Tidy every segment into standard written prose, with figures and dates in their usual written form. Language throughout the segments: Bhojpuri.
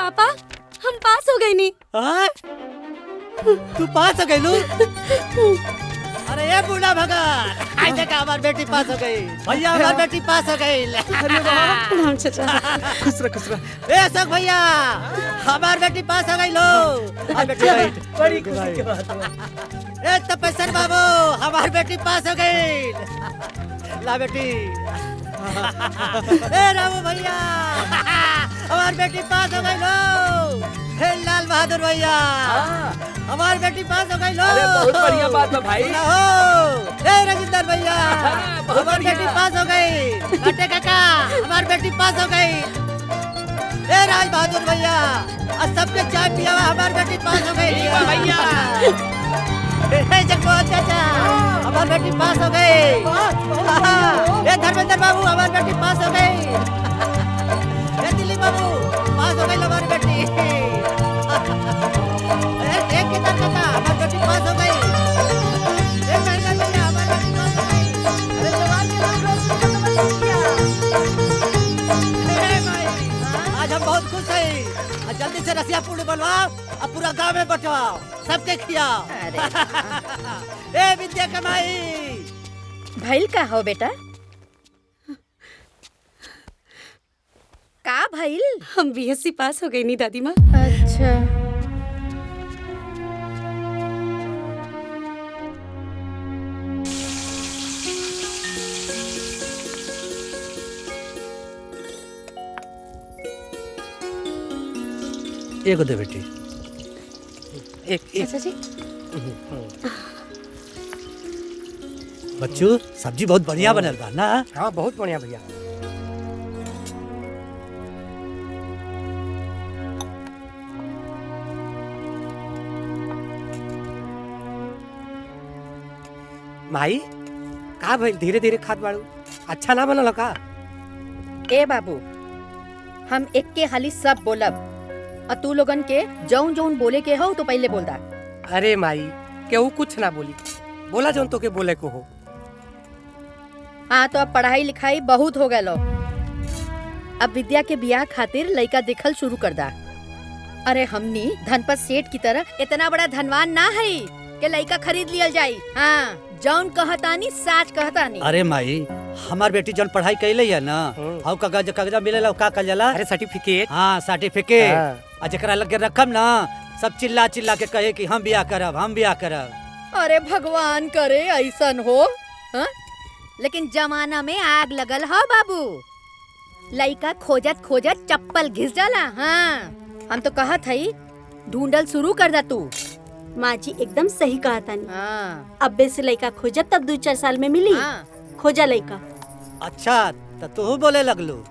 पापा हम पास हो गए नहीं। तू पास हो गई? अरे ये बूढ़ा भगत, आज तक हमारी बेटी पास हो गई। भैया हमारी बेटी पास हो गई। प्रणाम चाचा। खुश रह। ए अशोक भैया, हमारी बेटी पास हो गई लो। बड़ी खुशी की बात है। ए तपेश्वर बाबू, हमारी बेटी पास हो गई। ला बेटी। ए रामू भैया, हमारी बेटी पास हो गई लो। हे लाल बहादुर भैया, हमारी बेटी पास हो गई लो। अरे बहुत बढ़िया बात है भाई। ए रजिंदर भैया, हमारी बेटी पास हो गई। काटे काका, हमारी बेटी पास हो गई। ए राज बहादुर भैया, आज सबके चाय पिया हुआ, हमारी बेटी पास हो गई भैया। ए जगमोहन चाचा, हमारी बेटी पास हो गई। ए धर्मेंद्र बाबू, हमारी बेटी पास हो गई। ए दिलीप बाबू, पास हो गई हमारी बेटी। एक किधर काका, हमारी बेटी पास हो गई। एक महीना भैया, हमारी बेटी पास हो गई। अरे जवान के नाम आज हम बहुत खुश हैं। जल्दी से रसिया पूरी बनवाओ और पूरा गांव में बंटवाओ, सबके खिलाओ। ए विद्या कमाई भइल का हो बेटा? का भइल? हम बीएससी पास हो गई नी दादी माँ। अच्छा एगो दे बेटी। एक चाचा जी बच्चू, सब्जी बहुत बढ़िया बनल बा ना? हाँ बहुत बढ़िया भैया। माई का भाई धीरे धीरे खात बाड़ू, अच्छा ना बनल का? ए बाबू, हम एक के हाली सब बोलब और तू लोगन के जौन जौन बोले के हो तो पहले बोल दा। अरे माई केहू कुछ ना बोली, बोला जौन तो के बोले को हो। हाँ तो अब पढ़ाई लिखाई बहुत हो गए लो। अब विद्या के बियाह खातिर लड़का देखल शुरू कर दा। अरे हमनी धनपत सेठ की तरह इतना बड़ा धनवान ना है कि लड़का खरीद लिया जाये। हाँ जौन कहतानी साच कहतानी। अरे माई, हमार बेटी जौन पढ़ाई कैले है ना, हाउ कागज मिलेला का कल जाला? अरे सर्टिफिकेट। हाँ सर्टिफिकेट। हाँ। आ जकरा लगे रखम ना, सब चिल्ला चिल्ला के कहे कि हम बियाह करब, हम बियाह करब। अरे भगवान करे ऐसन हो। हाँ? लेकिन जमाना में आग लगल हो बाबू। लड़का खोजत खोजत चप्पल घिस जाला। हाँ हम तो कहत हई ढूंढल शुरू कर दा तू। माँ जी एकदम सही कहा तानी। हाँ अब्बे से लड़का खोजत तब 2-4 साल में मिली। हाँ। खोजा लड़का। अच्छा तो तू बोले लगलू?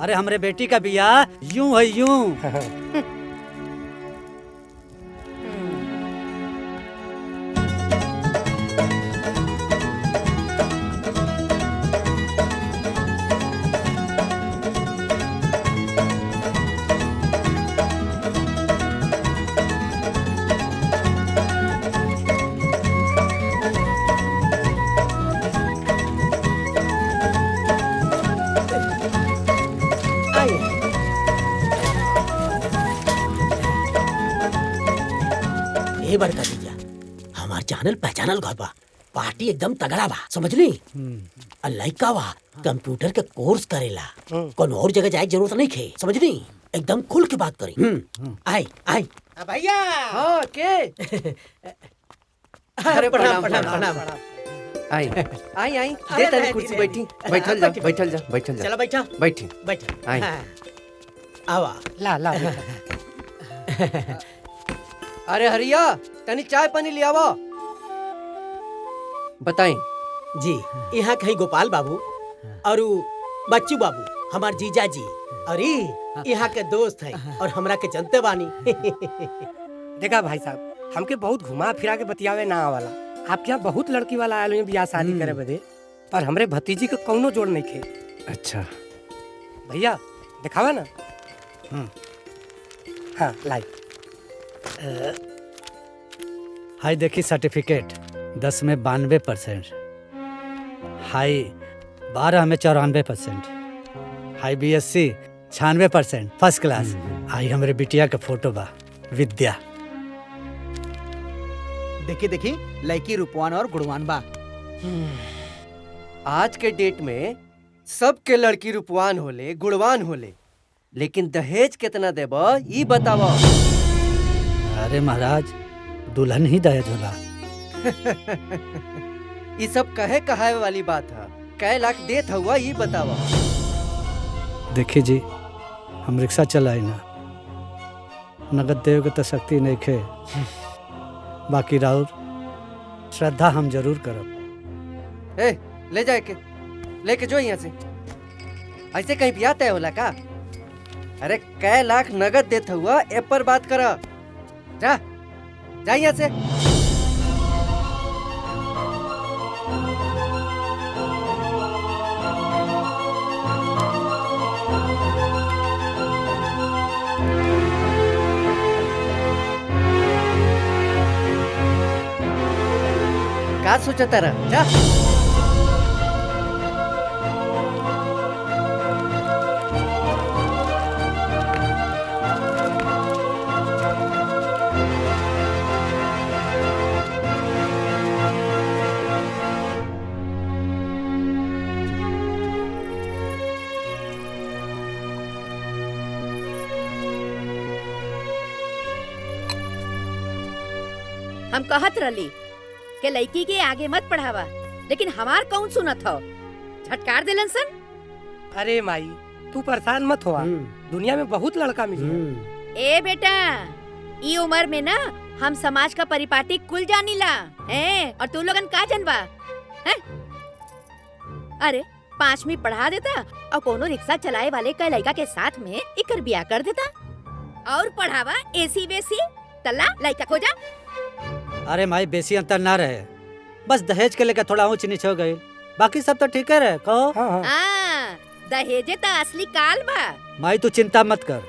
अरे हमरे बेटी का बियाह यूं है यूं। ए बड़का भैया, हमार जानल पहचानल घर बा, पार्टी एकदम तगड़ा बा, समझली? और लइका बा कंप्यूटर के कोर्स करेला, कौन और जगह जाए जरूरत नहीं खे, समझली? एकदम खुल के बात करी। आई आई भैया। हाँ के? अरे प्रणाम प्रणाम प्रणाम। आई आई आई दे तनी कुर्सी बैठी। बैठल जा बैठल जा बैठल जा। चलो बैठा बैठी बैठा। आई। आवा ला ला। अरे हरिया तनी चाय पानी ले आवो। बताई जी, यहाँ कहीं गोपाल बाबू और बच्चू बाबू हमार जीजा जी, अरे यहाँ के दोस्त है और हमरा के जनते बानी। देखा भाई साहब, हमके बहुत घुमा फिरा के बतियावे ना आवाला। आपके यहाँ बहुत लड़की वाला आयल बियाह शादी करे बदे, पर हमरे भतीजी के कौनो जोड़ नहीं खे। अच्छा भैया दिखावा ना। हाँ लाई। हाई देखी सर्टिफिकेट 10 में 92%, हाई 12 में 94%, हाई बीएससी 96% फर्स्ट क्लास। आई हमारे बिटिया का फोटो बा, विद्या। देखी देखी लड़की रूपवान और गुणवान बा। आज के डेट में सबके लड़की रूपवान होले, गुणवान होले, लेकिन दहेज कितना देबा ई बतावा। अरे महाराज, दुल्हन ही दहेज होला। ये सब कहे कहावे वाली बात है। कै लाख देत हुआ ये बतावा। देखिए जी, हम रिक्शा चलाई ना, नगद देव के तो शक्ति नहीं खे, बाकी राउर श्रद्धा हम जरूर करब। ए, ले जाए के लेके जो यहाँ से। ऐसे कहीं भी तय होला का? अरे कै लाख नगद देत हुआ ए पर बात करा। जा जा यहाँ से। का सोचा तारा? जा। हम कहत रही के लड़की के आगे मत पढ़ावा, लेकिन हमार कौन सुनत हो? झटकार देलन सन। अरे माई, तू परेशान मत हुआ, दुनिया में बहुत लड़का मिली। ए बेटा, ई उम्र में ना हम समाज का परिपाटी कुल जानीला हैं, और तू लोगन का जनबा हैं? अरे 5वीं पढ़ा देता और कोनो रिक्शा चलाए वाले का लड़का के साथ में इकर बिया कर देता और पढ़ावा एसी बेसी तल्ला लड़का खोजा। अरे माई, बेसी अंतर ना रहे, बस दहेज के लेकर थोड़ा ऊंच नीचे हो गई, बाकी सब तो ठीक है रहे। कहो। दहेजे तो असली काल बा। माई तू चिंता मत कर,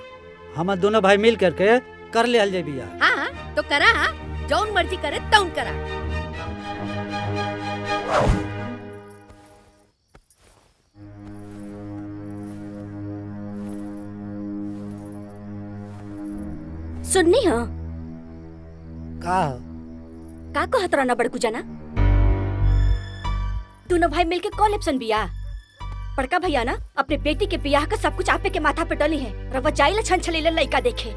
हम दोनों भाई मिल करके कर ले हल बिया। हाँ तो करा, जौन मर्जी करे तौन करा। सुननी हो का कहत रहना बड़कू जाना? दोनों भाई मिलके कॉलेप्सन बिया। बड़का भैया ना अपने बेटी के बियाह का सब कुछ आपे के माथा पे डली है। रवा जाइला छन छलीले लइका देखे।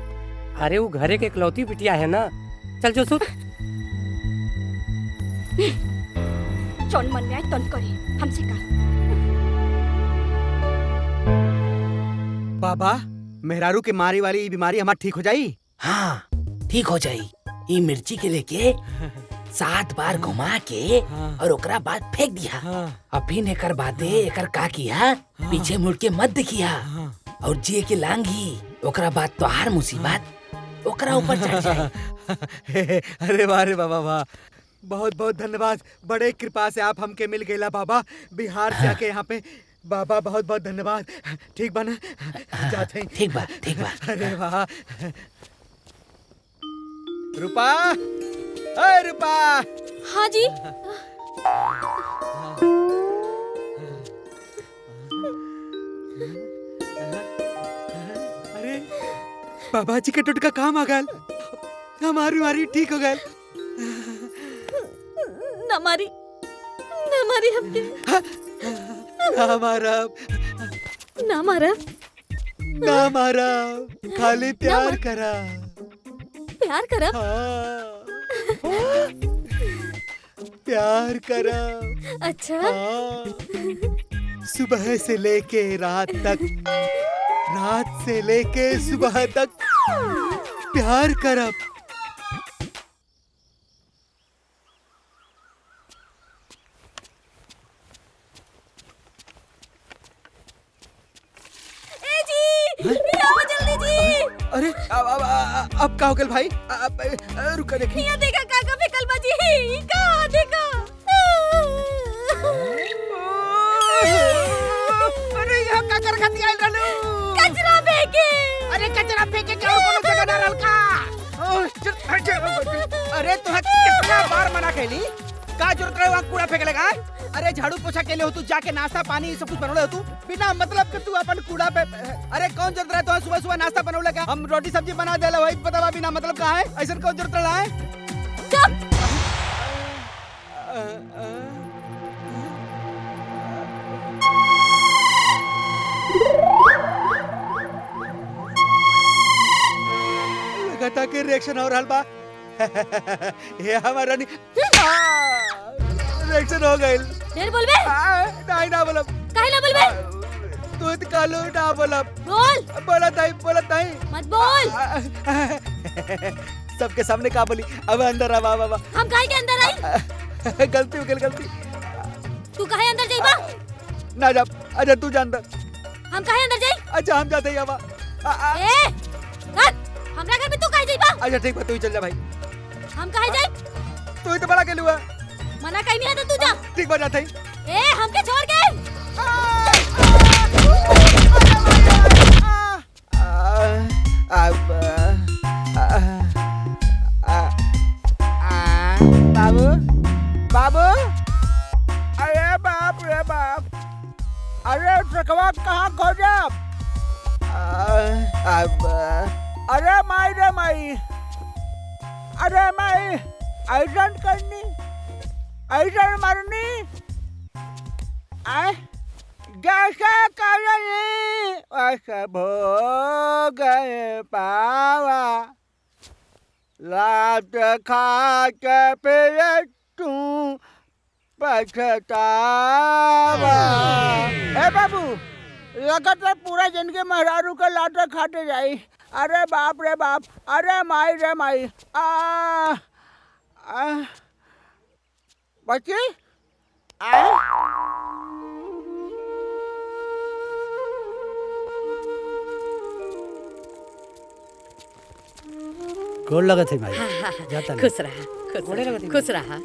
अरे वो घरे के इकलौती बिटिया है ना, चल जो सुन। जौन मन में आए तौन करी, हमसे का। बाबा, मेहरारू के मारी वाली बीमारी हमार ठीक हो जाई? हाँ, ठीक हो जाई। ये मिर्ची के लेके 7 बार घुमा के और ओकरा बाद फेंक दिया। अभी एकर बादे एकर का किया, पीछे मुड़ के मत देखिया और जे के लांगी ओकरा बाद तो हर मुसीबत ओकरा ऊपर चढ़ जाए। अरे वाह रे बाबा वाह, बहुत बहुत धन्यवाद। बड़े कृपा से आप हमके मिल गईला बाबा, बिहार से आके यहाँ पे। बाबा बहुत बहुत धन्यवाद। ठीक बा ना? जाते हैं। ठीक बा, ठीक बा। अरे वाह। रूपा, अरे रूपा। हाँ जी। अरे बाबा जी के टुटका काम आ गल, हमारी बीमारी ठीक हो गल। ना मारी हमके ना मारा, खाली प्यार करा। प्यार करब। हाँ, प्यार करा। अच्छा। हाँ, सुबह से लेके रात तक, रात से लेके सुबह तक प्यार करब। जल्दी जी। अरे अब का हो गल भाई? रुका देखी। यहाँ देखा काका फेकल बाजी। कहाँ देखा? अरे यहाँ का कर खाती आइल रहलू? कचरा फेंके। अरे कचरा फेंके क्या कोनो जगह ना रहल का? अरे तोहे कितना बार मना कैली? का जरूरत रहे वहाँ कूड़ा फेंक लेगा? अरे झाड़ू पोछा के लिए हो तू, जाके नाश्ता पानी ये सब कुछ बनौले हो तू, बिना मतलब के तू अपन कूड़ा पे। अरे कौन जरूरत रहे तो सुबह सुबह नाश्ता बनौले का? हम रोटी सब्जी बना दे वही बतावा, बिना मतलब का है? ऐसा कौन जरूरत रहा है? लगता के रिएक्शन हो रहा बा। ये हमारा रिएक्शन हो गई। ढेर बोलबे? नहीं ना बोलब। काहे ना बोलबे? दूध कालू ना बोलब। बोल। बोलत नहीं। मत बोल। सबके सामने का बोली? अब अंदर आ बाबा। हम काहे के अंदर आई? गलती हो गई गलती। तू काहे अंदर जाइबा? ना जा, अच्छा तू जा अंदर। हम काहे अंदर जाई? अच्छा हम जाते हैं अब। ए, कर। हमरा घर में तू काहे जाइबा? अच्छा ठीक है, तू ही चल जा भाई। हम काहे जाई? तू ही तो बड़ा केलुआ। मना कहीं नहीं है तो तू जा। ठीक बात जाते ही। ए, हमके छोड़ के। बाबू बाबू, अरे बाप रे बाप, अरे ट्रकवा कहाँ खो जा? अरे माई रे माई, अरे माई ऐसन करनी, ऐसन मरनी, जैसे करनी वैसे भोग पावा, लात खा के फिर तू पछतावा। ए बाबू, लगत है पूरा जिंदगी मेहरारू के लात खाते जाई। अरे बाप रे बाप, अरे माई रे माई, बच्ची गोड़ लगत है भाई। जाता नहीं। खुश रहा, खुश रहा।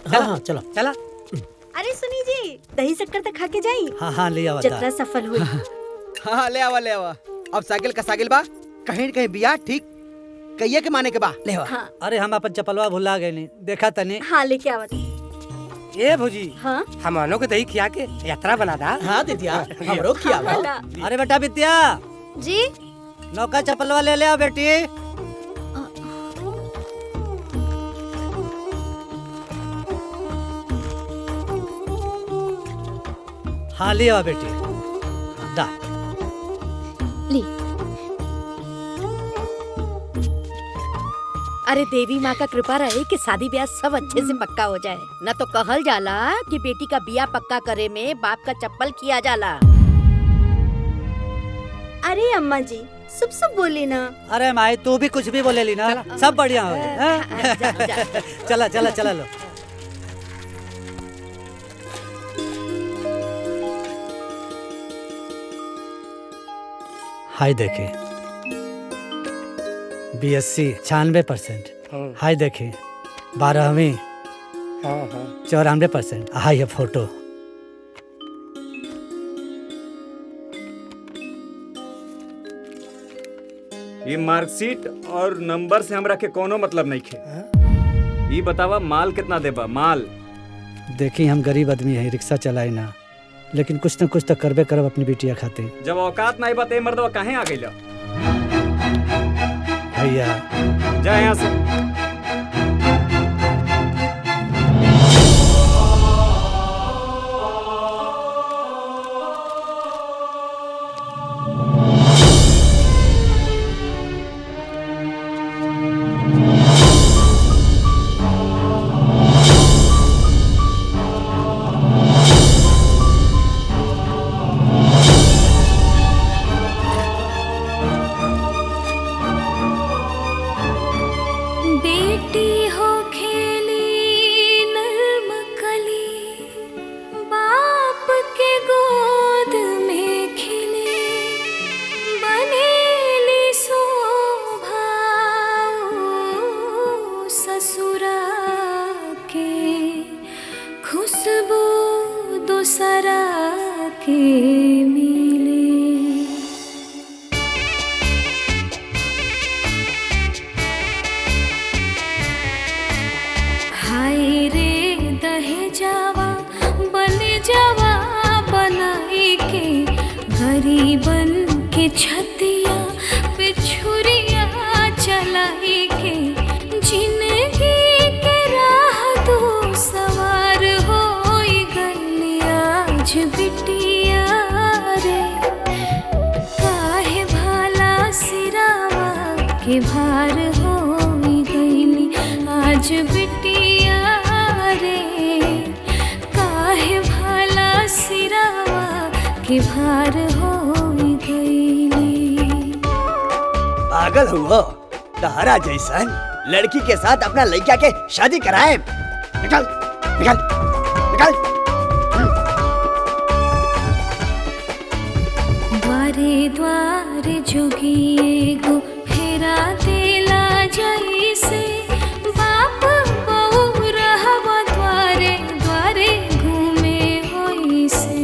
हाँ चलो चला। अरे सुनी जी, दही शक्कर तक खा के जाई। हाँ ले आवा। जतरा सफल हुई। हाँ ले आवा ले आवा। अब सागिल का सागिल बा, कहीं कहीं बिया ठीक कहिए के माने के बा ले आवा। हाँ। अरे हम अपन चपलवा भुला गए नहीं, देखा तनी। हाँ लेके आवा। ए भौजी, हाँ हमनो के दही खिया के यात्रा बना दा। हाँ दीदिया, हमरो किया बा। अरे बेटा विद्या, जी नौका चपलवा ले ले आओ बेटी। हाँ ले आओ बेटी। दा ली। अरे देवी माँ का कृपा रहे कि शादी ब्याह सब अच्छे से पक्का हो जाए। न तो कहल जाला कि बेटी का बिया पक्का करे में बाप का चप्पल किया जाला। अरे अम्मा जी, सब सब बोली ना। अरे माई तू भी कुछ भी बोले ली ना, सब बढ़िया हो गए। चला चला चला लो। हाय देखे BSc 96%। हाय देखे 12वीं 94%। हाय ये फोटो। ये मार्कशीट और नंबर से हमरा के कोनो मतलब नहीं खे। ये बतावा माल कितना देबा? माल देखी हम गरीब आदमी है, रिक्शा चलाई ना, लेकिन कुछ न कुछ तो करबे करब अपनी बिटिया खातिर। जब औकात नहीं बते मर्दवा काहे आ गइला? भैया जा यहाँ से। देव छतिया पे छुरिया चलाई के जिंदगी के राह दो सवार हो गई आज बिटिया रे। काहे भाला सिरावा के भार हो गई आज बिटिया रे। काहे भाला सिरावा के भार हो गई। पागल हुआ तारा जैसन लड़की के साथ अपना लड़का के शादी कराए। निकल निकल निकल। द्वारे द्वारे जोगिए गो फेरा देला जैसे बाप बहू रहवा द्वारे द्वारे घूमे होइसे।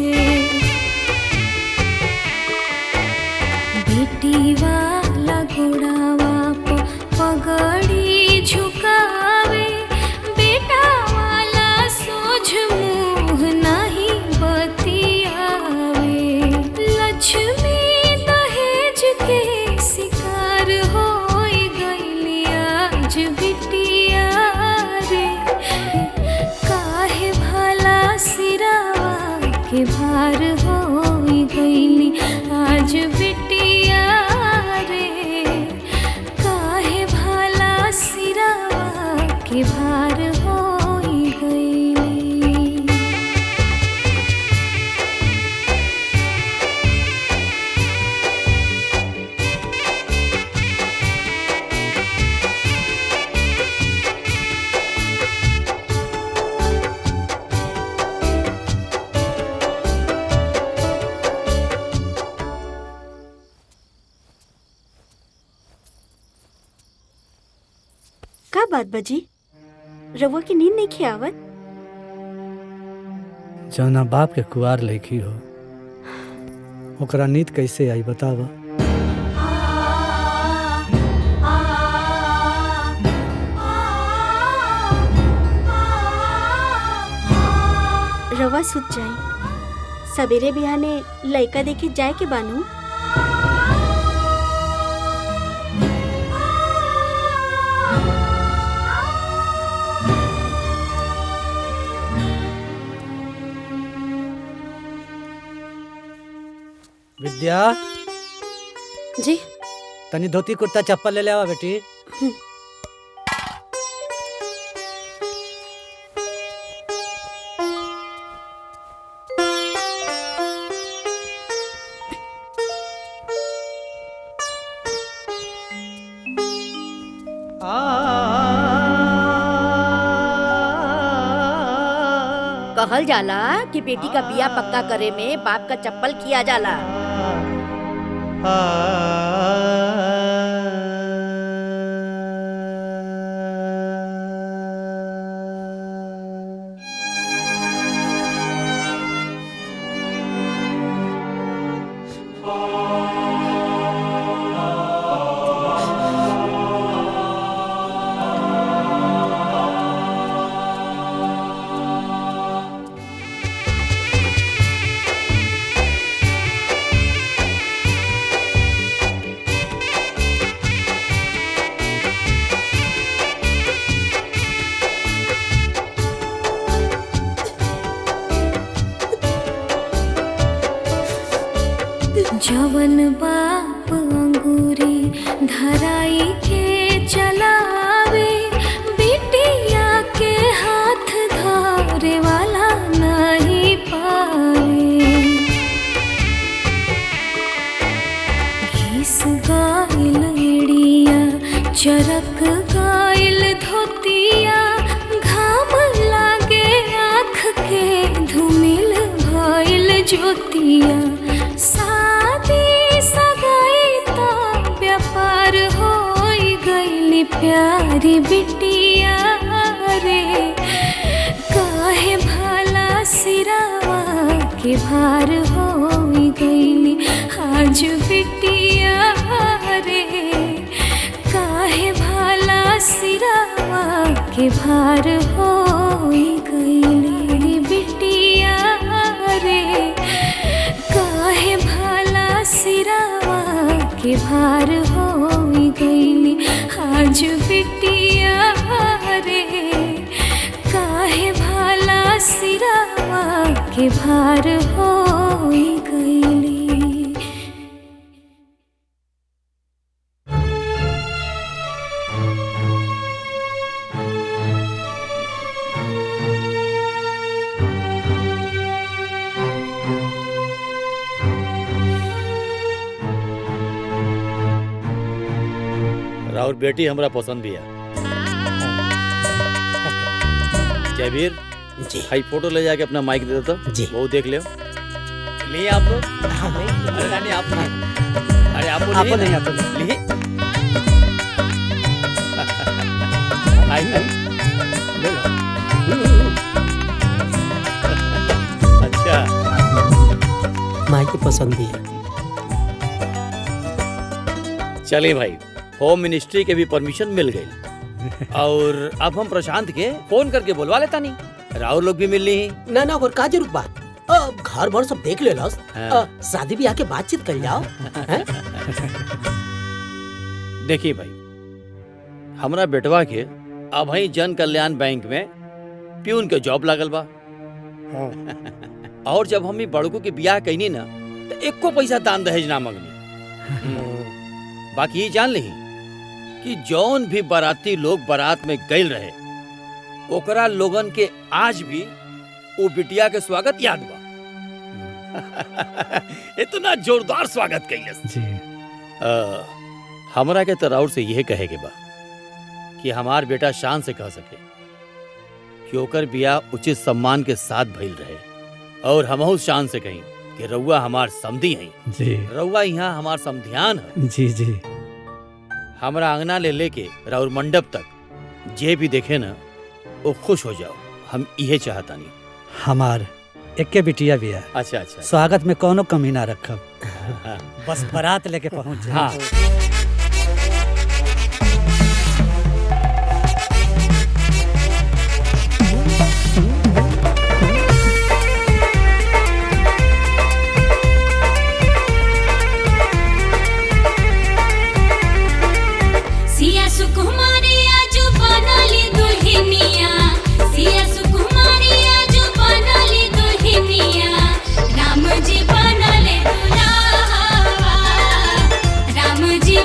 बेटी वाला घोड़ावा पगड़ी झुकावे बेटा वाला सोझ मुँह नहीं बतियावे। लक्ष्मी दहेज के शिकार हो गई आज बिटिया रे। काहे भला सिरावा के भार हो गई आज बिटिया रे। काहे भला सिरावा के भार हो गई। का बात बजी? रवा की नींद नहीं खियावत? जौना बाप के कुआर लड़की हो ओकरा नींद कैसे आई बतावा। रवा सुत जाए, सवेरे बिहाने लइका देखे जाए के बानू। विद्या जी तनी धोती कुर्ता चप्पल ले आवा बेटी। कहल जाला कि बेटी का बिया पक्का करे में बाप का चप्पल किया जाला। जवन बाप अंगूरी धराई के चलावे बिटिया के हाथ धरे वाला नहीं पावे। घिस गाइल एड़िया चरक गाइल धोतिया घाम लागे आँख के धुमिल भइल ज्योतिया। शादी सगाई तो व्यापार हो गई प्यारी बिटिया रे। काहे भला सिरावा के भार हो गई आज बिटिया रे। काहे भला सिरावा के भार हो गई बिटिया रे। काहे भला सिरावा के भार होई गईली आज बिटिया रे काहे भाला सिरावा के भार होई गईली। और बेटी हमरा पसंद भी है। जयवीर जी भाई फोटो ले जाके अपना माइक दे देता जी वो देख ले लिए आप लोग। अरे नहीं आप नहीं, अरे आप नहीं आप लिए आई ले लो। अच्छा माई की पसंद भी है। चलिए भाई होम मिनिस्ट्री के भी परमिशन मिल गई और अब हम प्रशांत के फोन करके बुलवा लेता नहीं राहुल लोग भी मिल ली ही। ना और का जरूरत बात घर भर सब देख ले लस हाँ। शादी ब्याह के बातचीत कर जाओ। देखिए भाई हमरा बेटवा के अब ही जन कल्याण बैंक में प्यून के जॉब लागल बा। और जब हम बड़कों के बियाह कैनी ना तो एको पैसा दान दहेज ना मंगनी। बाकी ये जान ली कि जौन भी बाराती लोग बारात में गए रहे ओकरा लोगन के आज भी वो बिटिया के स्वागत याद बा। इतना जोरदार स्वागत कैलस जी। हमरा के तराउर से यह कहे के बा कि हमार बेटा शान से कह सके कि ओकर बियाह उचित सम्मान के साथ भइल रहे और हमहु शान से कहीं कि रउआ हमार समधी हैं जी। रउआ यहाँ हमार समधियान है। जी जी। हमरा अंगना ले लेके राउर मंडप तक जे भी देखे ना वो खुश हो जाओ। हम इहे चाहता नहीं। हमार एके बिटिया भी है। अच्छा अच्छा स्वागत में कोनो कमी ना रखब। बस बारात लेके पहुंच जाए। हाँ। सिया सुकुमारी आजू बनली दुल्हनिया सिया सुकुमारी आजू बनली दुल्हनिया राम जी बनले दुल्हा राम जी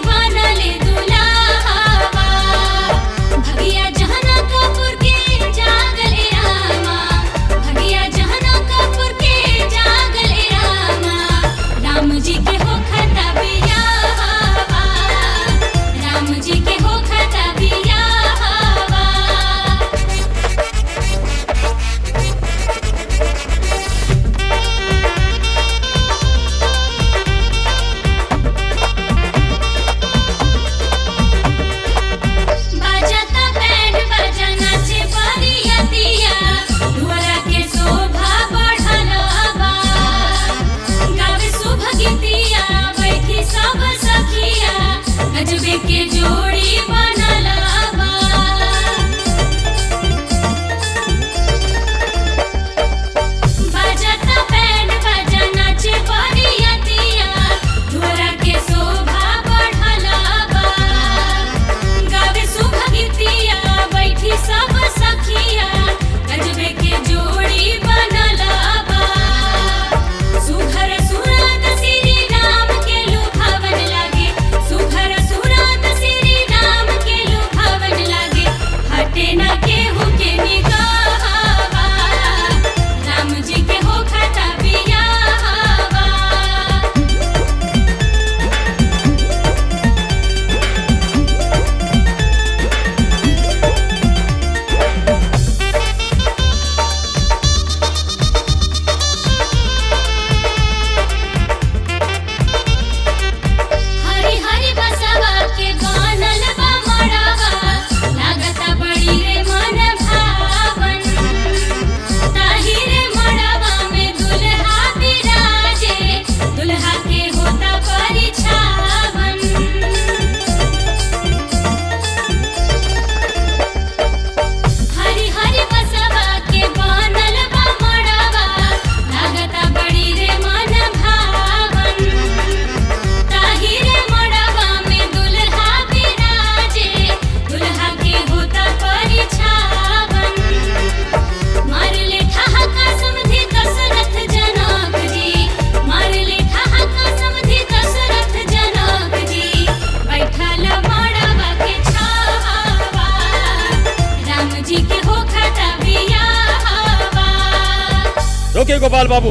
के गोपाल बाबू।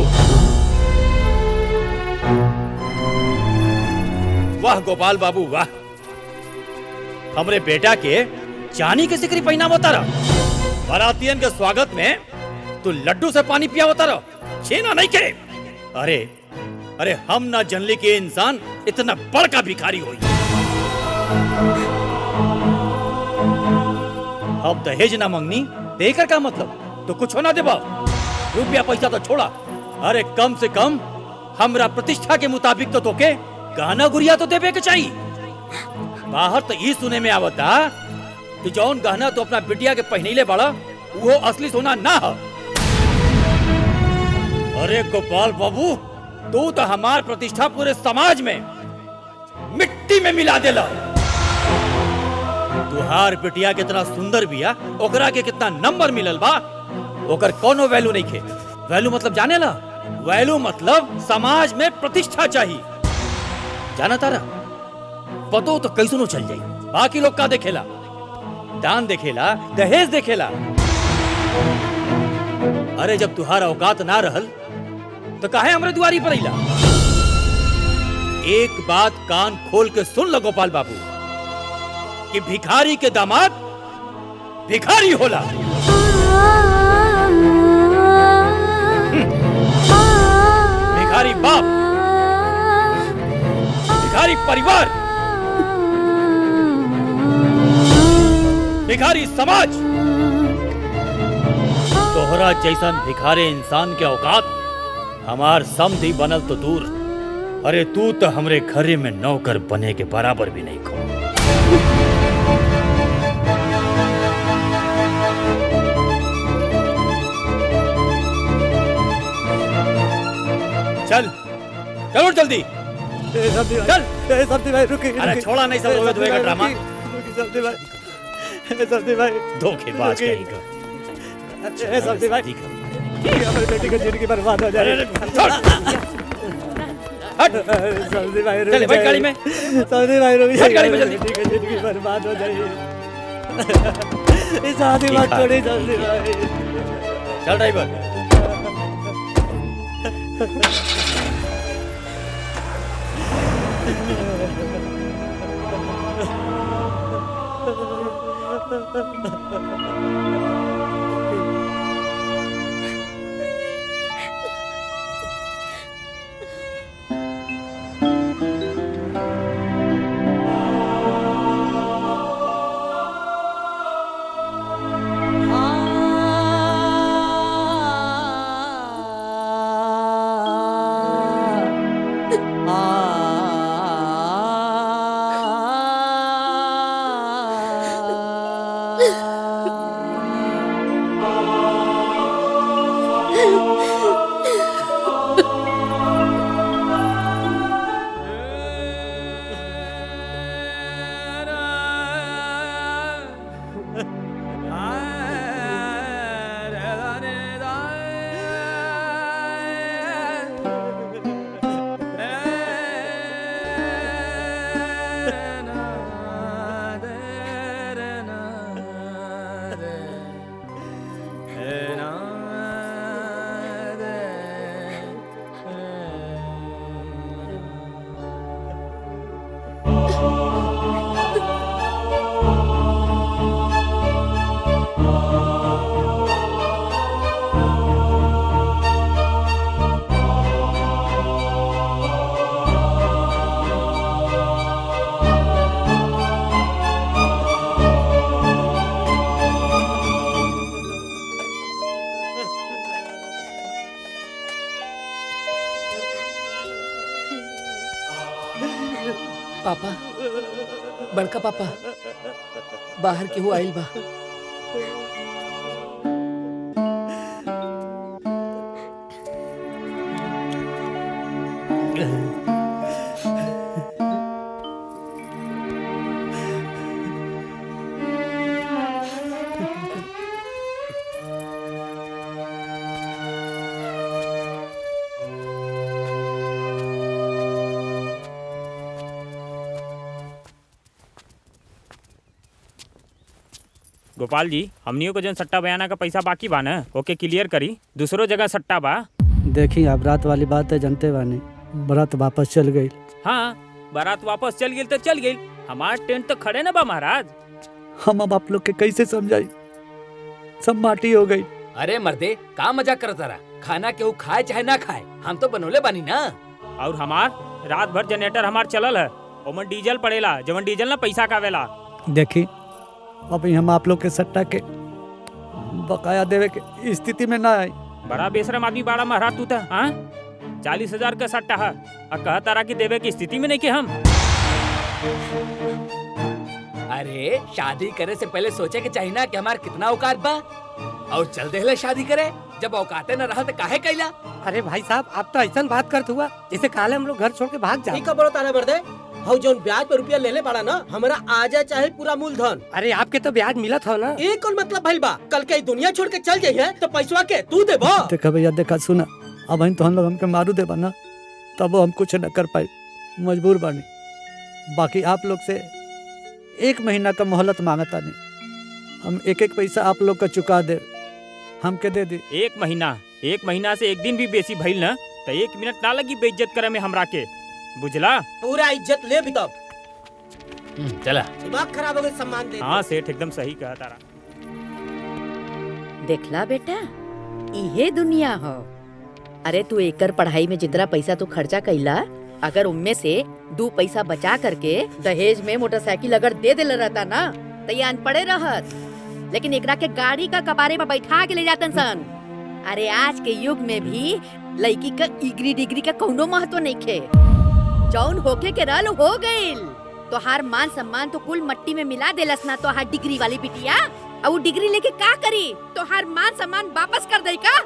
वाह गोपाल बाबू वाह, हमरे बेटा के चानी के सिकरी पहना उतारा। बारातियन के स्वागत में तू लड्डू से पानी पिया उतारा, छेना नहीं करे। अरे अरे हम ना जनली के इंसान इतना बड़का भिखारी होई। अब दहेज ना मंगनी देकर का मतलब, तो कुछ होना देबा। रुपया पैसा तो छोड़ा, अरे कम से कम हमरा प्रतिष्ठा के मुताबिक तो तोके गहना गुड़िया तो देवे के चाहिए। बाहर तो ये सुने में आवता कि जौन गहना तो अपना बिटिया के पहनीले बड़ा वो असली सोना ना है। अरे गोपाल बाबू, तू तो हमार प्रतिष्ठा पूरे समाज में मिट्टी में मिला देला। तुहार बिटिया कितना सुंदर बिया, ओकरा के कितना नंबर मिलल बा, ओकर कोनो वैल्यू नहीं खे। वैल्यू मतलब जाने ला, वैल्यू मतलब समाज में प्रतिष्ठा चाहिए। जाना तारा पतो तो कैसनो चल जाई। बाकी लोग का देखेला, दान देखेला, दहेज देखेला। अरे जब तुहारा औकात ना रहल तो काहे हमरे दुआरी पर अइला। एक बात कान खोल के सुन लो गोपाल बाबू कि भिखारी के दामाद भिखारी होला। भिखारी बाप, भिखारी परिवार, भिखारी समाज। तोहरा जैसन भिखारे इंसान के औकात हमार समधी बनल तो दूर, अरे तू तो हमरे घरे में नौकर बने के बराबर भी नहीं खो। चल चलो जल्दी चल। सब्जी भाई रुकी, अरे छोड़ा नहीं, सब रोवे का ड्रामा। सब्जी भाई धोखेबाज कहीं का। सब्जी भाई, हमारी बेटी की जिंदगी बर्बाद हो जाए। सब्जी भाई चले भाई गाड़ी में, सब्जी भाई रुक बैठ गाड़ी में जल्दी। बेटी की जिंदगी बर्बाद हो जाए। इस आदमी बात छोड़ी सब्जी भाई। चल ड्राइवर। पापा, बड़का पापा, बाहर केहू आइल बा। गोपाल जी, हमनियों को जन सट्टा बयाना का पैसा बाकी बा न, ओके क्लियर करी। दूसरो जगह सट्टा बा। देखी अब रात वाली बात है, जानते बानी बारात वापस चल गई। हाँ, बारात वापस चल गई तो चल गई, हमार टेंट तो खड़े ना बा महाराज। हम अब आप लोग के कैसे समझाई, सब माटी हो गई। अरे मर्दे, का मजाक करत रहा? खाना केहू खाए चाहे ना खाए, हम तो बनोले बानी ना। और हमार रात भर जनरेटर हमार चलल है, ओमन डीजल पड़ेला, जवन डीजल ना पैसा कावेला। देखी अभी हम आप लोग के सट्टा के बकाया देवे के स्थिति में ना आई। बड़ा बेशरम आदमी बाड़ा महाराज तू था। हाँ, 40,000 का सट्टा है और कहा तारा की देवे की स्थिति में नहीं के हम। अरे शादी करे से पहले सोचे के चाहिए ना कि हमार कितना औकात बा, और चल देहले शादी करे। जब औकाते न रहा तो काहे कैला? अरे भाई साहब, आप तो ऐसा बात करते हुआ जैसे काले हम लोग घर छोड़ के भाग जाए। ठीक है बड़ो तारा मर्दे, हौ जोन ब्याज पे रुपया ले बाड़ा ना, हमरा आ जाए चाहे पूरा मूलधन। अरे आपके तो ब्याज मिला था ना। एक कौन मतलब भइल बा? कल के दुनिया छोड़ के चल जाइए तो पैसवा के तू देबो। देखा भैया, देखा सुना, अब हम तो हम लोग हमके मारू देबा ना, तब हम कुछ न कर पाए, मजबूर बानी। बाकी आप लोग से 1 महीना का मोहलत मांगता नहीं, हम एक पैसा आप लोग का चुका दे, हमके दे दी। 1 महीना से 1 दिन भी बेसी भइल ना तो 1 मिनट ना लगी बेइज्जत करे में हमरा के, बुझला? पूरा इज्जत ले भी तब। चला, दिमाग खराब हो गए, सम्मान दे। हाँ सेठ, एकदम सही कहा तारा। देखला बेटा, इहे दुनिया हो। अरे तू एकर पढ़ाई में जितना पैसा तू खर्चा कैला, अगर उनमें से 2 पैसा बचा करके दहेज में मोटरसाइकिल अगर दे देले रहता ना तो ये अनपढ़े रहत, लेकिन एकरा के गाड़ी का कबारे में बैठा के ले जातन सन। अरे आज के युग में भी लड़की का डिग्री का कौनो महत्व नहीं खे, जौन होके के रल हो गइल। तो हार मान सम्मान तो कुल मट्टी में मिला देलस ना तो हार डिग्री वाली बिटिया, और वो डिग्री लेके का करी? तो हार मान सम्मान वापस कर दे का?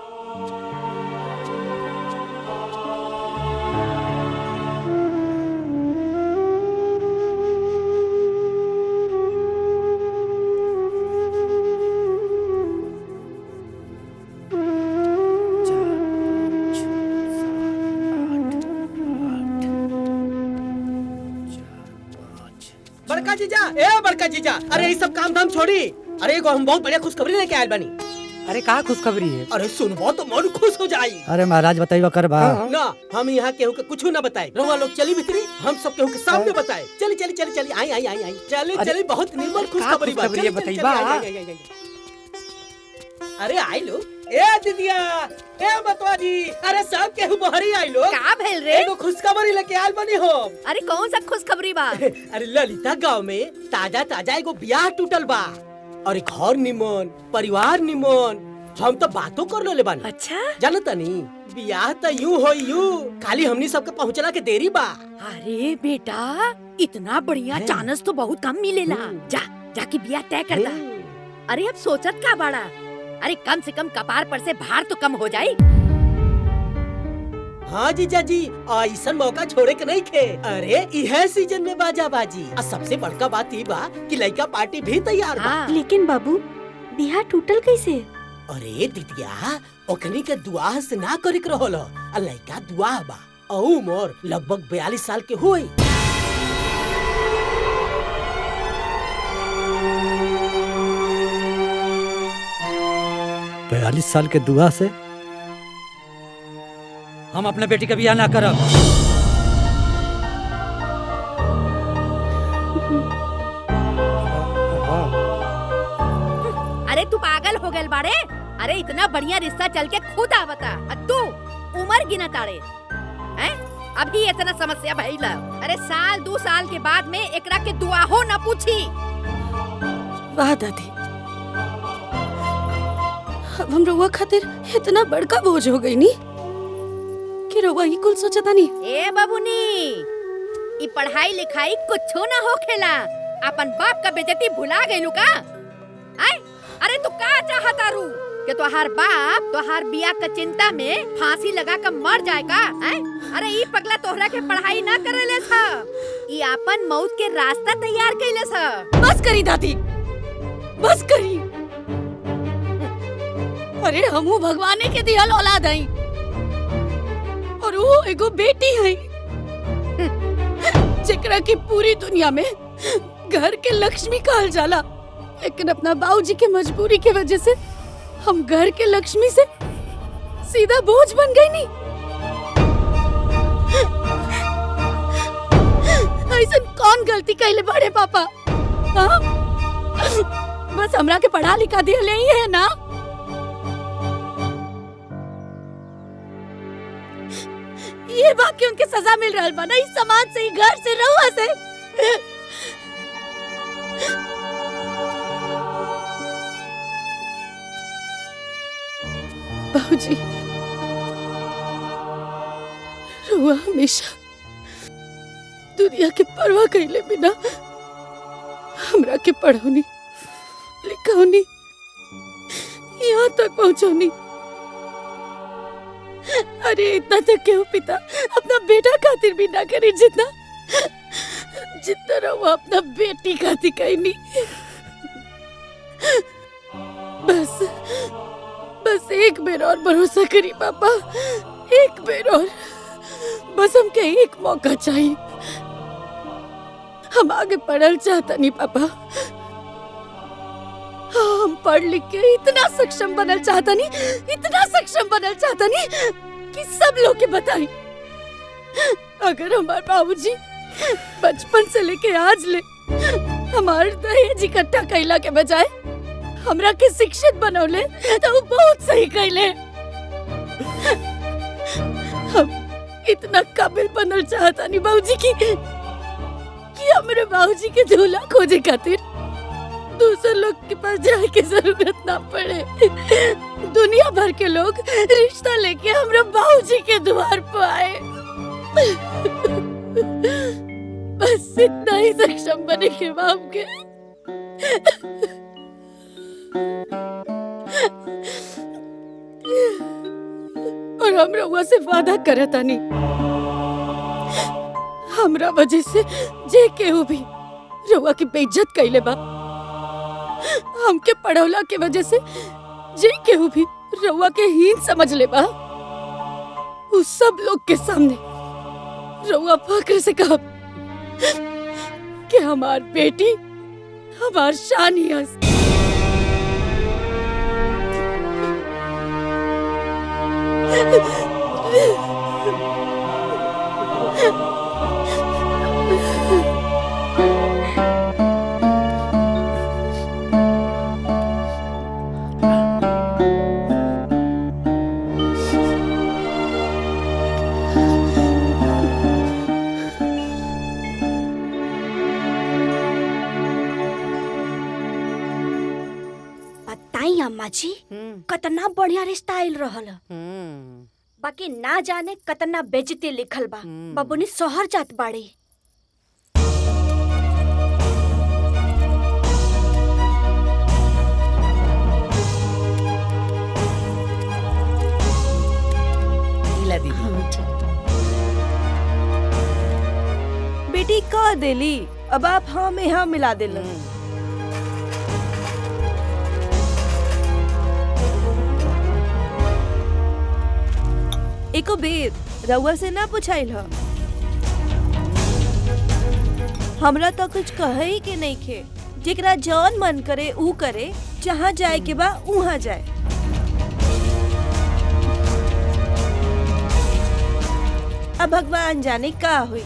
बड़का जीजा, ए बड़का जीजा, अरे ये सब काम धाम छोड़ी। अरे एगो हम बहुत बढ़िया खुशखबरी लेके आयल बानी। अरे का खुशखबरी है? अरे सुनबो तो मन खुश हो जाई। अरे महाराज बताइए कर बा। ना, हम यहाँ केहू के कुछ न बताए, रउआ लोग चली भीतरी, हम सब केहू के सामने बताए। चली चली चली चली, आई आई आई आई, चली चली, बहुत निर्मल खुशखबरी बा। खुशखबरी है, बताइए बा। अरे आई लो, ए दीदिया, ए मतवा जी, अरे सब केहू बहरी आई लो। का भेल रे? एगो खुशखबरी लेके आयल बानी हम। अरे कौन सा खुशखबरी बा? अरे ललिता गांव में ताजा ताजा एगो ब्याह टूटल बा, और एक घर निमन, परिवार निमन, हम तो बातों कर लो ले बानी। अच्छा, जानता नहीं, ब्याह तो यूं हो यूं, खाली हमनी सबके पहुँचला के देरी बा। अरे बेटा, इतना बढ़िया चांस तो बहुत कम मिलेला। जा जाके ब्याह तय कर दा। अरे अब सोचत का बाड़ा? अरे कम से कम कपार पर से भार तो कम हो जाए। हाँ जीजा जी, ऐसा मौका छोड़े के नहीं खे। अरे यह सीजन में बाजा बाजी, और सबसे बड़का बात ये बा कि लड़का पार्टी भी तैयार बा। लेकिन बाबू, बिहार टूटल कैसे? अरे दीदिया, ओकनी के दुआ से ना करे के रहल, और लड़का दुआ बा, और उम्र लगभग 42 साल के हुई। 42 साल के दुआ से हम अपने बेटी का ब्याह ना करब। अरे तू पागल हो गए बाड़े? अरे इतना बढ़िया रिश्ता चल के खुद आवता, तू उम्र गिना ताड़े हैं? अभी इतना समस्या भइला। अरे 1-2 साल के बाद में एकरा के दुआ हो न पूछी। वाह दादी, अब हम रउआ खातिर इतना बड़का बोझ हो गई नी कि रउआ ही कुल सोचता नी। ए बाबूनी, ई पढ़ाई लिखाई कुछो ना होखेला। अपन बाप का बेइज्जती भुला गइलू का? आय, अरे तू का चाहता रू कि तोहार बाप तोहार बिया का चिंता में फांसी लगा कर मर जाए का? आय, अरे ई पगला तोहरा के पढ़ाई ना करेले था, ई अपन मौत के रास्ता तैयार कइले था। बस करी दादी, बस करी। अरे हमू भगवाने के दिहल औलाद हई, और वो एगो बेटी हई जेकरा की पूरी दुनिया में घर के लक्ष्मी कहल जाला। लेकिन अपना बाबूजी के मजबूरी के वजह से हम घर के लक्ष्मी से सीधा बोझ बन गई नी। ऐसा कौन गलती कैले बड़े पापा? हाँ? बस हमरा के पढ़ा लिखा दिया ले ही है ना। ये बात क्यों उनके सजा मिल रहा बना इस समाज से, घर से, रहुआ से। बाबूजी, रहुआ हमेशा दुनिया के परवाह कैले बिना हमरा के पढ़ौनी लिखौनी यहाँ तक पहुँचौनी। अरे इतना तक क्यों पिता अपना बेटा खातिर भी ना करे जितना रहुआ अपना बेटी खातिर कहनी। बस एक बेर और भरोसा करी पापा, एक बेर और। बस हमके एक मौका चाहिए। हम आगे पढ़ल चाहता नहीं पापा। हम पढ़ लिख के इतना सक्षम बनल चाहता नहीं, इतना सक्षम बनल चाहता नहीं कि सब लोग के बताएं। अगर हमारे बाबूजी बचपन से लेके आज ले हमारे दहेज इकट्ठा कैला के बजाय हमरा के शिक्षित बनौले तो वो बहुत सही कैले। हम इतना काबिल बनल चाहता नहीं बाबूजी कि हमारे बाबूजी के दूल्हा खोजे खातिर दूसरे लोग के पास जाने की जरूरत ना पड़े। दुनिया भर के लोग रिश्ता लेके हमारे बाबूजी के द्वार पर आए। बस इतना ही सक्षम बने के बाप के। और हम रउआ से वादा करता नहीं, हमरा वजह से जे केहू भी रउआ की बेइज्जत कैले बा, हमके पढ़ौला के वजह से जे केहू भी रउआ के हीन समझ ले बा, उस सब लोग के सामने रउआ फक्र से कहा कि हमार बेटी हमार शान ही है। बताई अम्मा जी, कितना बढ़िया रिश्ता आयल रहल। बाकी ना जाने कितना बेइज्जती लिखल बा। बबुनी शहर जात बाड़ी। बेटी कह देली, अब आप हम यहाँ मिला देल। एको बेर रउआ से ना पूछाइल ह। हमरा तो कुछ कहे ही के नहीं खे। जेकरा जौन मन करे ऊ करे, जहाँ जाए के बा उहाँ जाए। अब भगवान जाने का हुई।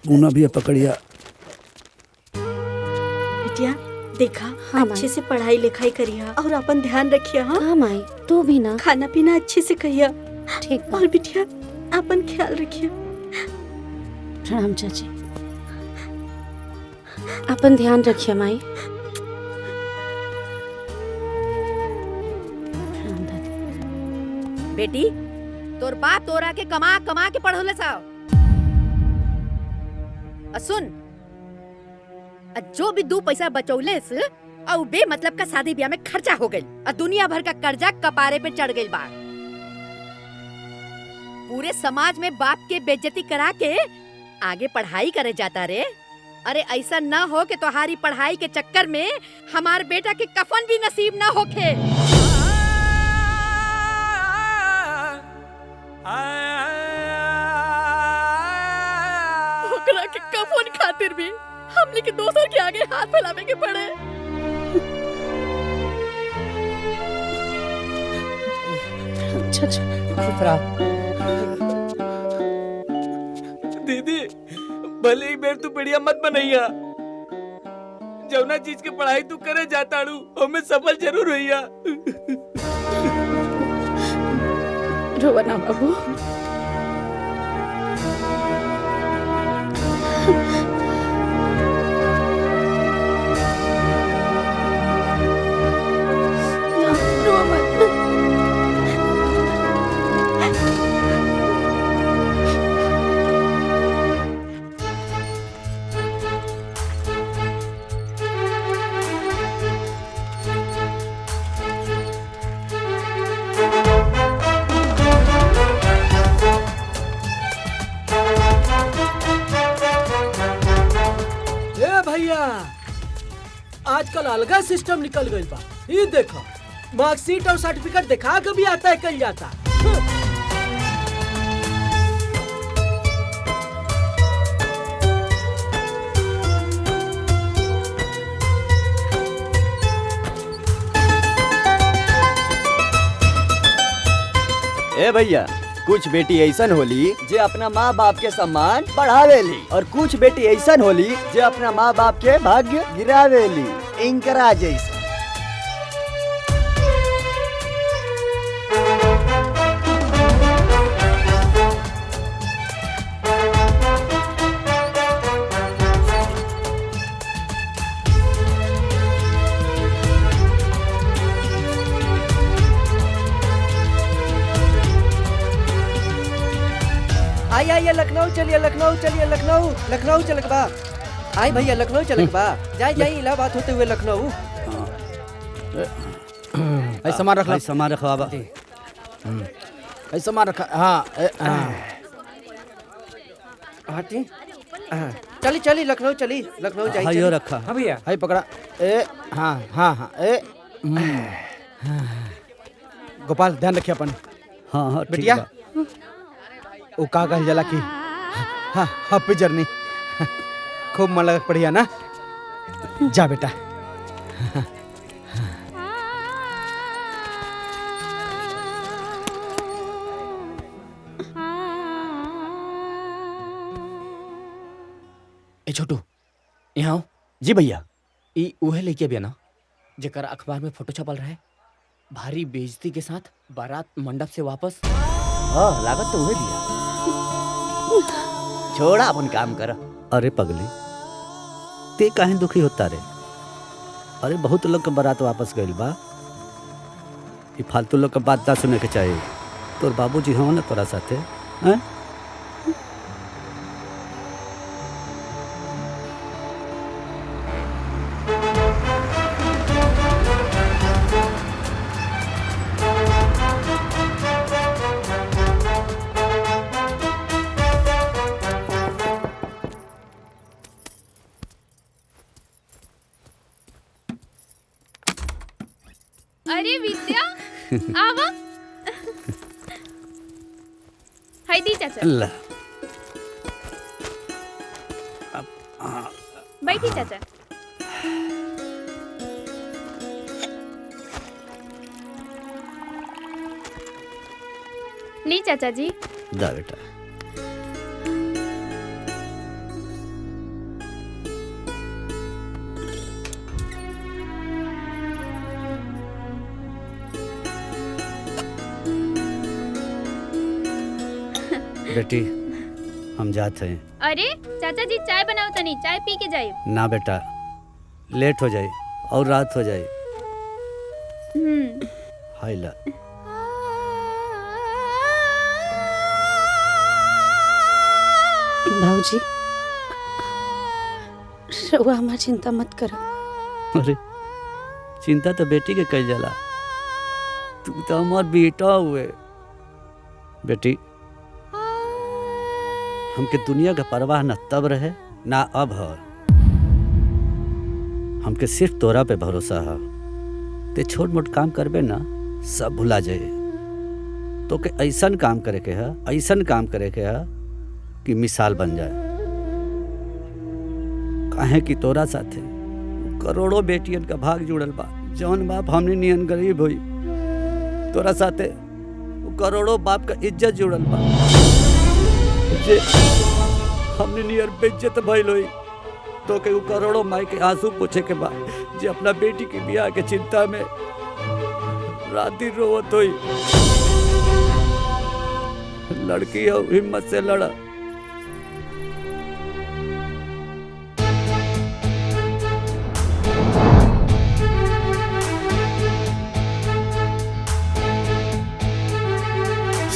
ऊना भी है पकड़िया। बिटिया देखा, अच्छे से पढ़ाई लिखाई करिया और अपन ध्यान रखिया। हाँ माई, तू भी ना खाना पीना अच्छे से कहिया। ठीक। और बिटिया अपन ख्याल रखिया। प्रणाम चाची। अपन ध्यान रखिए माई। बेटी, तोर बाप तोरा के कमा कमा के पढ़ौले साव। सुन, जो भी 2 पैसा बचौले और बे मतलब का शादी ब्याह में खर्चा हो गई और दुनिया भर का कर्जा कपारे पे चढ़ गई बा। पूरे समाज में बाप के बेइज्जती करा के आगे पढ़ाई करे जाता रे। अरे ऐसा ना हो कि तुम्हारी पढ़ाई के चक्कर में हमार बेटा के कफन भी नसीब ना होखे। ओकरा के कफन खातिर भी हमने के दोसर के आगे हाथ फैलावे के पड़े। दीदी भले ही बेर तू बढ़िया मत बनैया। जौना चीज के पढ़ाई तू करे जाताड़ू ओमे सफल जरूर होइया। रोवा ना बाबू। रोवा मत। भैया आजकल अलगा सिस्टम निकल गई बा। ये देखो मार्कशीट और सर्टिफिकेट दिखा के भी आता है कल जाता। ए भैया कुछ बेटी ऐसन होली जे अपना माँ बाप के सम्मान बढ़ावेली और कुछ बेटी ऐसन होली जे अपना माँ बाप के भाग्य गिरावेली। इनकरा जैसा आइए लखनऊ चलिए, लखनऊ चलिए, लखनऊ लखनऊ चलक बा। आई भैया लखनऊ चलक बा। जाए इलाहाबाद होते हुए लखनऊ। ऐ सामान रख ला। सामान रखवा बा। ऐ सामान रखा। हाँ हटी। चली लखनऊ चली, लखनऊ जाई। हां यो रखा। हाँ भैया हाय पकड़ा। ए हाँ ए गोपाल ध्यान रखिए अपन। हाँ बेटिया वो का कहल जाला की हाँ हैप्पी जर्नी। खूब मन लगा पढ़िया ना। जा बेटा। ए छोटू यहाँ आओ। जी भैया। ई उहे लेके बिया ना जेकर अखबार में फोटो छपल रहे, भारी बेइज्जती के साथ बारात मंडप से वापस। हाँ लागत तो उहे बिया। छोड़ा अपन काम कर। अरे पगली ते काहे दुखी होता रे? अरे बहुत लोग के बारात वापस गइल बा। ये फालतू लोग के बात ना सुने के चाहिए। तोर बाबूजी हो ना तोरा साथे हैं? अरे विद्या आवा। हाय दी चाचा। अल्लाह बैठी चाचा। ली चाचा जी। जा बेटा। बेटी हम जाते हैं। अरे चाचा जी चाय बनाओ तनी, चाय पी के जाइए। ना बेटा लेट हो जाए और रात हो जाए। हाय ला। भाऊजी रहुआ हमारी चिंता मत करो। अरे चिंता तो बेटी के कई जाला। तू तो हमार बेटा हुए। बेटी हमके दुनिया का परवाह न तब रहे ना अब है। हमके सिर्फ तोरा पे भरोसा है। ते छोट मोट काम करबे ना सब भुला जाए। तो के ऐसन काम करे के है, ऐसन काम करे के है कि मिसाल बन जाए। काहे कि तोरा साथे करोड़ों बेटियन का भाग जुड़ल बा। जौन बाप हमने नियन गरीब हुई, तोरा साथे करोड़ों बाप का इज्जत जुड़ल बा। जे हमने नियर बेइज्जत भइल हुई तो के करोड़ों माई के आंसू पूछे के बा। जे अपना बेटी की बियाह के चिंता में रात दिन रोवत हुई। लड़की हो हिम्मत से लड़ा।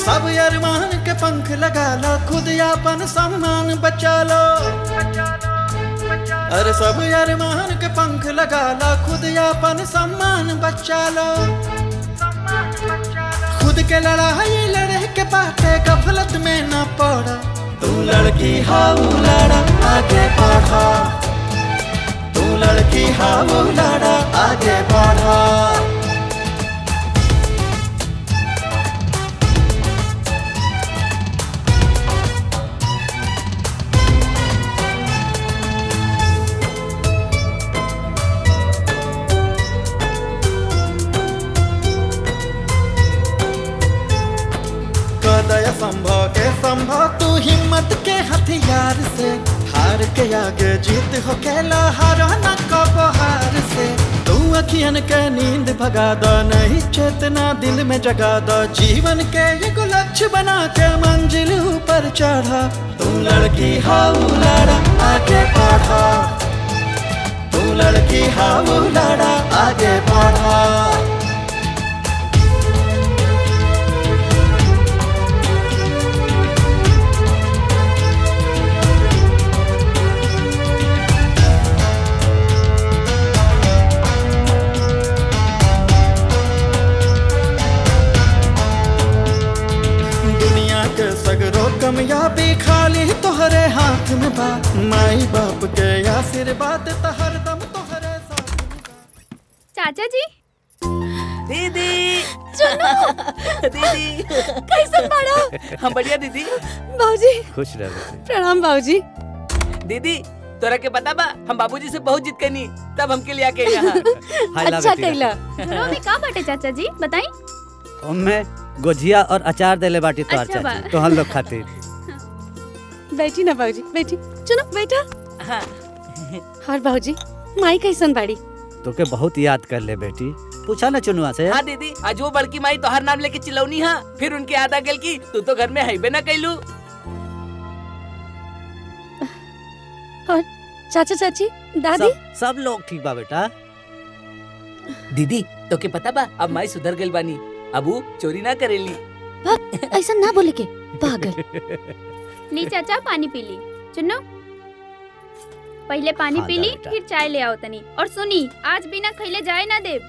सब अरमान के पंख लगा लो, खुद यापन सम्मान बचा लो। अरे सब अरमान के पंख लगा लो, खुद यापन सम्मान बचा लो। खुद के लड़ाई लड़े के बाटे गफलत में न पड़ा। तू लड़की हाउ लड़ा आगे बढ़ा। तू लड़की हाउ लड़ा आगे बढ़ा। दया संभव के संभव तू हिम्मत के हथियार से। हार के आगे जीत हो खेला हारा न कबो हार से। तू अखियन के नींद भगा दो, नहीं चेतना दिल में जगा दो। जीवन के एगो लक्ष्य बना के मंजिल ऊपर चढ़ा। तू लड़की हाउ लड़ा आगे बढ़ा। तू लड़की हाउ लड़ा आगे बढ़ा। सगरो कामयाबी खाली तोहरे हाथ में बा। माई बाप के आशीर्वाद तो हरदम तोहरे साथ में बा। चाचा जी। दीदी चलो दीदी कैसे पढ़ो? हम बढ़िया दीदी। बाबूजी खुश रह बेटी। प्रणाम बाबूजी। दीदी तोरा के पता बा हम बाबूजी से बहुत जिद करनी तब हमके लिया के यहाँ। अच्छा कैला। घरों में का बाटे चाचा जी बताई? मैं गोजिया और अचार देले बाटी तो अच्छा बा। चाची तो हम लोग खातिर। बैठी ना बाबूजी बैठी। चलो बैठा। हाँ। और बाबूजी माई कैसन बाड़ी? तो के बहुत याद कर ले बेटी। पूछा ना चुनुआ से। हाँ दीदी आज वो बड़की माई तोहर नाम लेके चिल्लौनी। हाँ फिर उनके याद आ गेल की तू तो घर में हैबे ना कैलू। और चाचा चाची दादी सब लोग ठीक बा बेटा। दीदी तो के पता बा अब माई सुधर गइल बानी। अबू चोरी ना करेली। ऐसा ना बोले के पागल। ली चाचा पानी पी ली। चुन्नो पहले पानी हाँ, पी ली बेटा। फिर चाय ले आओ तनी। और सुनी आज बिना खैले जाए ना देव।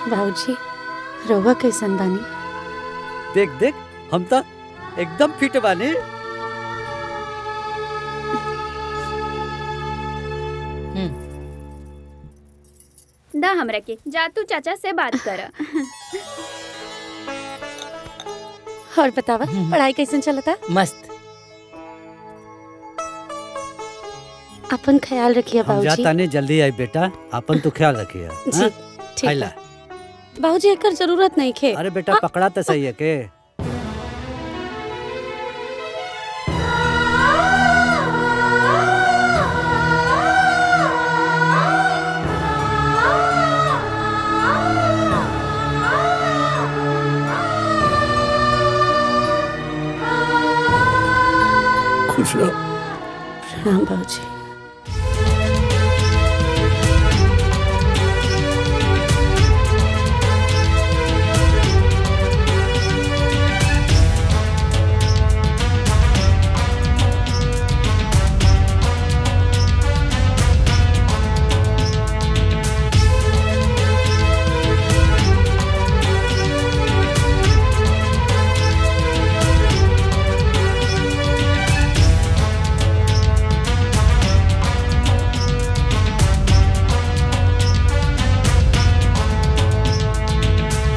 बाबूजी रहुआ कैसन बानी? देख देख हम तो एकदम फिट बानी। दा हमरा के जा तू चाचा से बात कर। और बतावा पढ़ाई कैसन चलता? मस्त। अपन ख्याल रखिए हम बाबूजी। जाता नहीं जल्दी आई बेटा। अपन तो ख्याल रखिए। जी ठीक है। बाबूजी एकर जरूरत नहीं खे। अरे बेटा पकड़ा तो सही है के। खुश रहो। हाँ बाबूजी।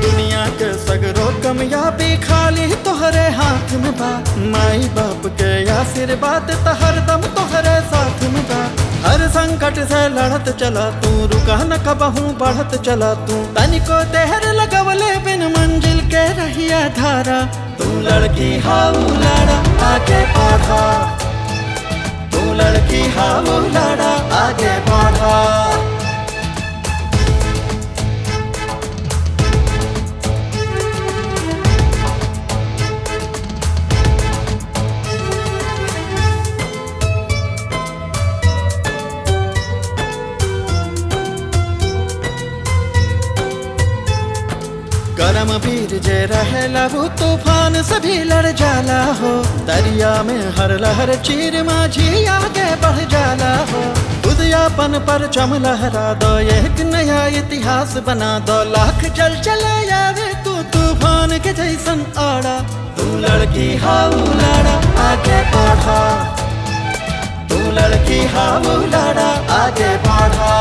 दुनिया के सगरो कामयाबी खाली तोहरे हाथ में बा। माई बाप के आशीर्वाद त हरदम तोहरे साथ में बा। हर संकट से लड़त चला तू, रुका न कबहू बढ़त चला तू। तनिको देर लगवले बिन मंजिल के रहिया धारा। तू लड़की हाउ लड़ा आगे बढ़ा, तू लड़की हाउ लड़ा आगे बढ़ा। करम वीर जे रहेला वो तूफान से भी लड़ जाला हो। दरिया में हर लहर चीर माझी आगे बढ़ जाला हो। उदयापन पर चम लहरा दो, एक नया इतिहास बना दो। लाख जल चले आवे तू तूफान के जैसन आड़ा। तू लड़की हाउ लड़ा आगे बढ़ा, तू लड़की हाउ लड़ा आगे बढ़ा।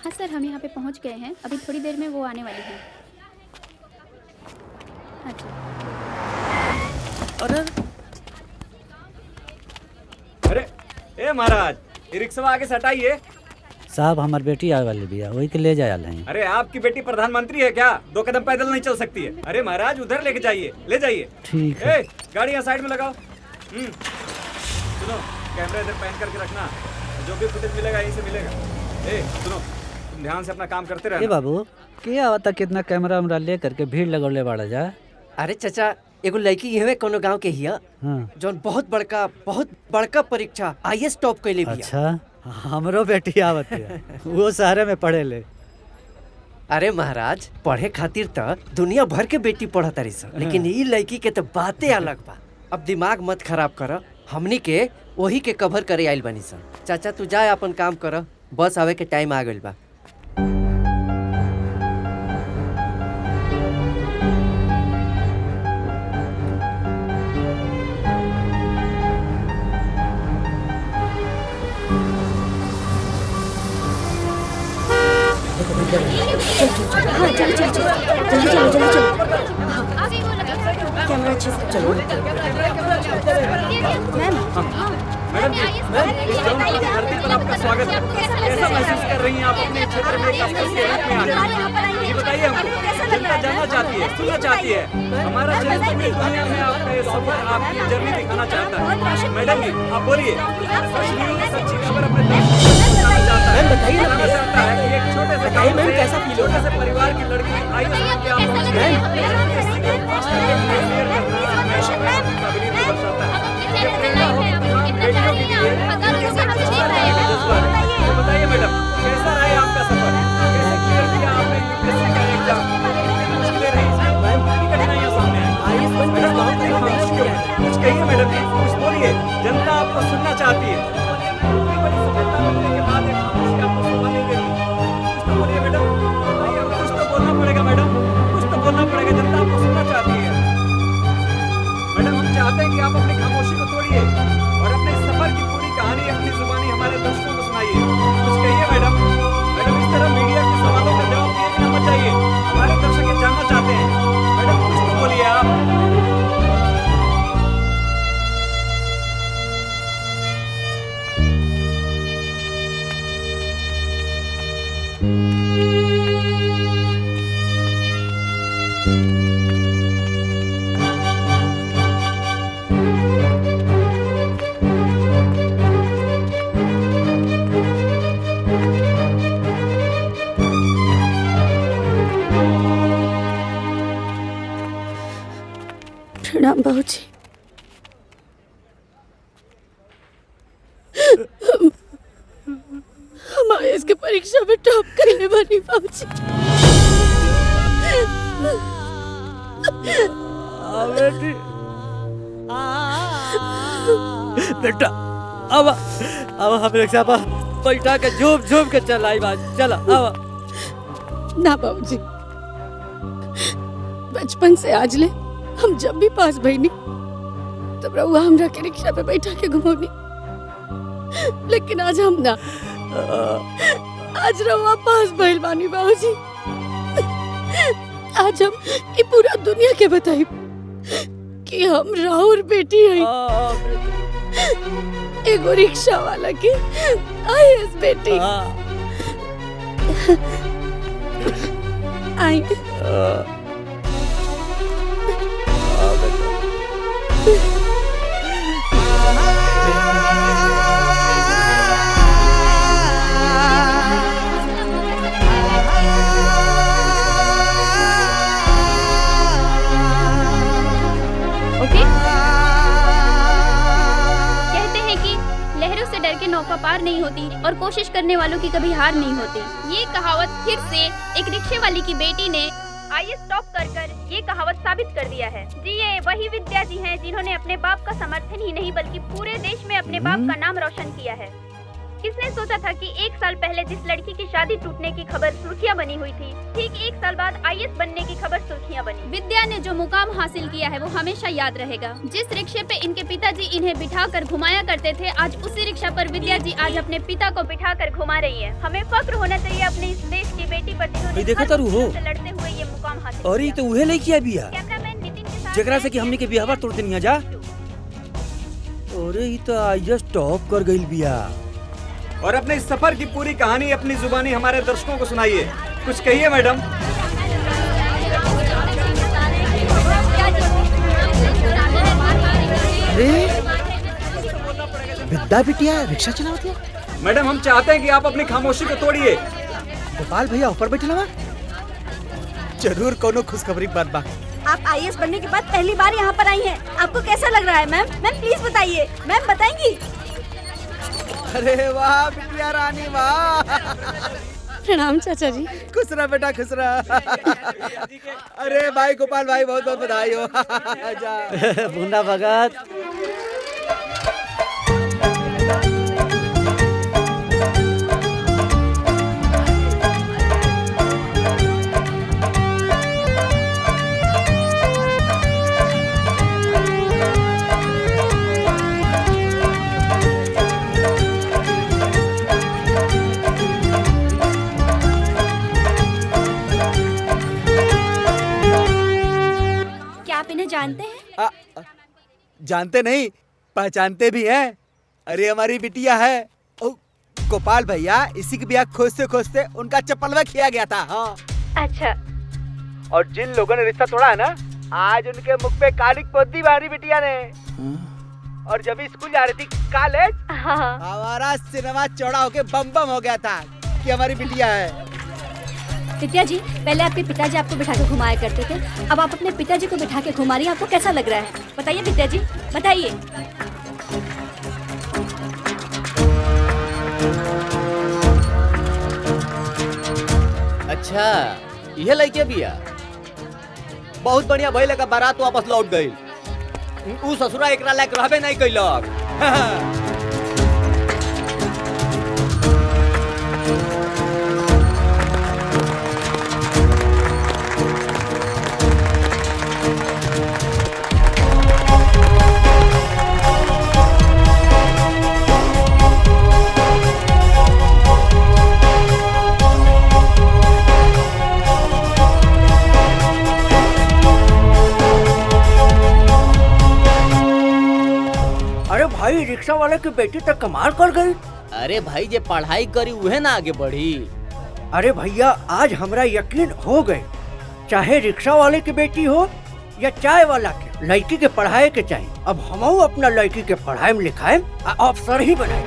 हाँ सर, हम यहाँ पे पहुँच गए हैं। अभी थोड़ी देर में वो आने वाली है। अच्छा। अरे ए महाराज, ये रिक्शा आगे से हटाइए। साहब हमार बेटी आए वाली बिया, वही के ले जाए हैं। अरे आपकी बेटी प्रधानमंत्री है क्या? 2 कदम पैदल नहीं चल सकती है। अरे महाराज उधर लेके जाइए, ले जाइए। ठीक है। ए, गाड़ी यहाँ साइड में लगाओ। सुनो, कैमरा इधर पैन करके रखना, जो भी फुटेज मिलेगा यहीं से मिलेगा। ए सुनो, तुम ध्यान से अपना काम करते रहना। ए बाबू, क्या होता कितना कैमरा वैमरा ले करके भीड़ लगौले बाड़ा जा। अरे चाचा, एगो लड़की यहवे कोनो गांव के हिया, जौन बहुत बड़का परीक्षा IAS टॉप कैले बिया। अच्छा, हमरो बेटी आवत है, वो शहर में पढ़े ले। अरे महाराज, पढ़े खातिर त दुनिया भर के बेटी पढ़त रही सन, लेकिन ई लड़की के तो बातें अलग बा। अब दिमाग मत खराब कर, हमनी के वही के कवर करे आइल बनी सन। चाचा तू जा अपन काम कर, बस आवे के टाइम आ गइल बा। हाँ चलो चलो चलो जल्दी चलो जल्दी चलो। कैमरा अच्छे से चलो। मैम मैडम जी, इस धरती पर आपका स्वागत है। कैसा महसूस कर रही हैं आप अपने क्षेत्र में एक अफसर के रूप में आकर? ये बताइए हमको, जनता जानना चाहती है, सुनना चाहती है। हमारा चैनल पूरी दुनिया में आपका ये सफर, आपकी जर्नी दिखाना चाहता है। मैडम जी आप बोलिए, सच न्यूज़, सच्ची खबर अपने दर्शकों को बताना चाहता है। बताना चाहता है कि एक छोटे से गाँव में कैसा फील होता है, छोटे से परिवार की लड़की IAS बन के आप पहुंच गए। किसी को फर्स्ट टाइम क्लियर करना हमेशा काबिलियत को दर्शाता है। ये प्रेरणा हो बेटियों के लिए। तो बताइए मैडम, कैसा रहा आपका सफर? कैसे क्लियर किया आपने UPSC का एग्जाम? कितनी मुश्किलें रही, कितनी कठिनाइयां सामने आई? कुछ कहिए मैडम जी, कुछ बोलिए, जनता आपको सुनना चाहती है। इतनी बड़ी सफलता मिलने के बाद एक खामोशी आपको शोभा नहीं देती। कुछ तो बोलिए मैडम, बताइए, कुछ तो बोलना पड़ेगा मैडम, कुछ तो बोलना पड़ेगा, जनता आपको सुनना चाहती है। मैडम हम चाहते हैं कि आप अपनी खामोशी को तोड़िए और अपने सफर की पूरी कहानी अपनी जुबानी हमारे दर्शकों को सुनाइए। कुछ कहिए मैडम। मैडम इस तरह मीडिया के सवालों का जवाब दिए बिना मत जाइए, हमारे दर्शक ये जानना चाहते हैं। मैडम कुछ तो बोलिए आप। प्रणाम बाबूजी। हम आईएएस के परीक्षा में टॉप करने वाली बाबूजी। बेटी बेटा अब हम रिक्शा पर बैठा के झूम झूम के चल आई बात चला अब ना बाबूजी, बचपन से आज ले हम जब भी पास भईनी तब रउआ हमरा के रिक्शा पे बैठा के घुमौनी, लेकिन आज हम ना, आज रउआ पास भइल बानी बाबूजी। आज हम ये पूरा दुनिया के बताई कि हम राहुल बेटी हैं, एगो रिक्शा वाला की आईएएस बेटी। आई डर के नौका पार नहीं होती और कोशिश करने वालों की कभी हार नहीं होती। ये कहावत फिर से एक रिक्शे वाली की बेटी ने आईएएस टॉप कर ये कहावत साबित कर दिया है। जी ये वही विद्या जी हैं जिन्होंने अपने बाप का समर्थन ही नहीं बल्कि पूरे देश में अपने बाप का नाम रोशन किया है। किसने सोचा था कि 1 साल पहले जिस लड़की की शादी टूटने की खबर सुर्खियां बनी हुई थी, ठीक 1 साल बाद आईएएस बनने की खबर सुर्खियां बनी। विद्या ने जो मुकाम हासिल किया है वो हमेशा याद रहेगा। जिस रिक्शे पे इनके पिताजी इन्हें बिठाकर घुमाया करते थे, आज उसी रिक्शा पर विद्या जी आज अपने पिता को बिठाकर घुमा रही है। हमें फक्र होना चाहिए अपने इस देश की बेटी पर जिन्होंने देखा तारू हो लड़ते हुए ये मुकाम हासिल और ये तो उहे लड़की है बिया जेकरा से कि हमनी के बियाहवा तोड़ देनी जा। अरे ये तो आईएएस टॉप कर गइल बिया। और अपने इस सफर की पूरी कहानी अपनी जुबानी हमारे दर्शकों को सुनाइए, कुछ कहिए मैडम। विद्या बिटिया रिक्शा चलावती है। मैडम हम चाहते हैं कि आप अपनी खामोशी को तोड़िए। गोपाल भैया ऊपर बैठे लवा, जरूर कोनो खुशखबरी बात बा। आप आईएएस बनने के बाद पहली बार यहाँ पर आई हैं। आपको कैसा लग रहा है मैम? मैम प्लीज बताइए। मैम बताएंगी? अरे वाह बिटिया रानी वाह। प्रणाम चाचा जी। खुश रह बेटा खुश रह। अरे भाई गोपाल भाई बहुत बहुत बधाई हो। बुंदा भगत जानते हैं? जानते नहीं पहचानते भी हैं। अरे हमारी बिटिया है गोपाल भैया, इसी की ब्याह खोजते खोजते उनका चप्पलवा खिया गया था। हाँ अच्छा। और जिन लोगों ने रिश्ता तोड़ा है ना, आज उनके मुख पे कालिक पोती हमारी बिटिया ने। और जब स्कूल जा रही थी कॉलेज, हमारा सिनेमा चौड़ा होके बम बम हो गया था कि हमारी बिटिया है। विद्या जी, पहले आपके पिताजी आपको बिठा के घुमाया करते थे, अब आप अपने पिताजी को बिठा के घुमा रही हैं, आपको कैसा लग रहा है? बताइए विद्या जी, बताइए। अच्छा यह लड़के बिया, बहुत बढ़िया भइल का बारात वापस लौट गई। उ ससुरा एकरा लायक रहबे नहीं कैलक। भाई रिक्शा वाले की बेटी तक कमाल कर गई। अरे भाई जे पढ़ाई करी उहे ना आगे बढ़ी। अरे भैया आज हमरा यकीन हो गए, चाहे रिक्शा वाले की बेटी हो या चाय वाला के, लड़की के पढ़ाए के चाहिए। अब हम अपना लड़की के पढ़ाई में लिखाए अफसर ही बनाए।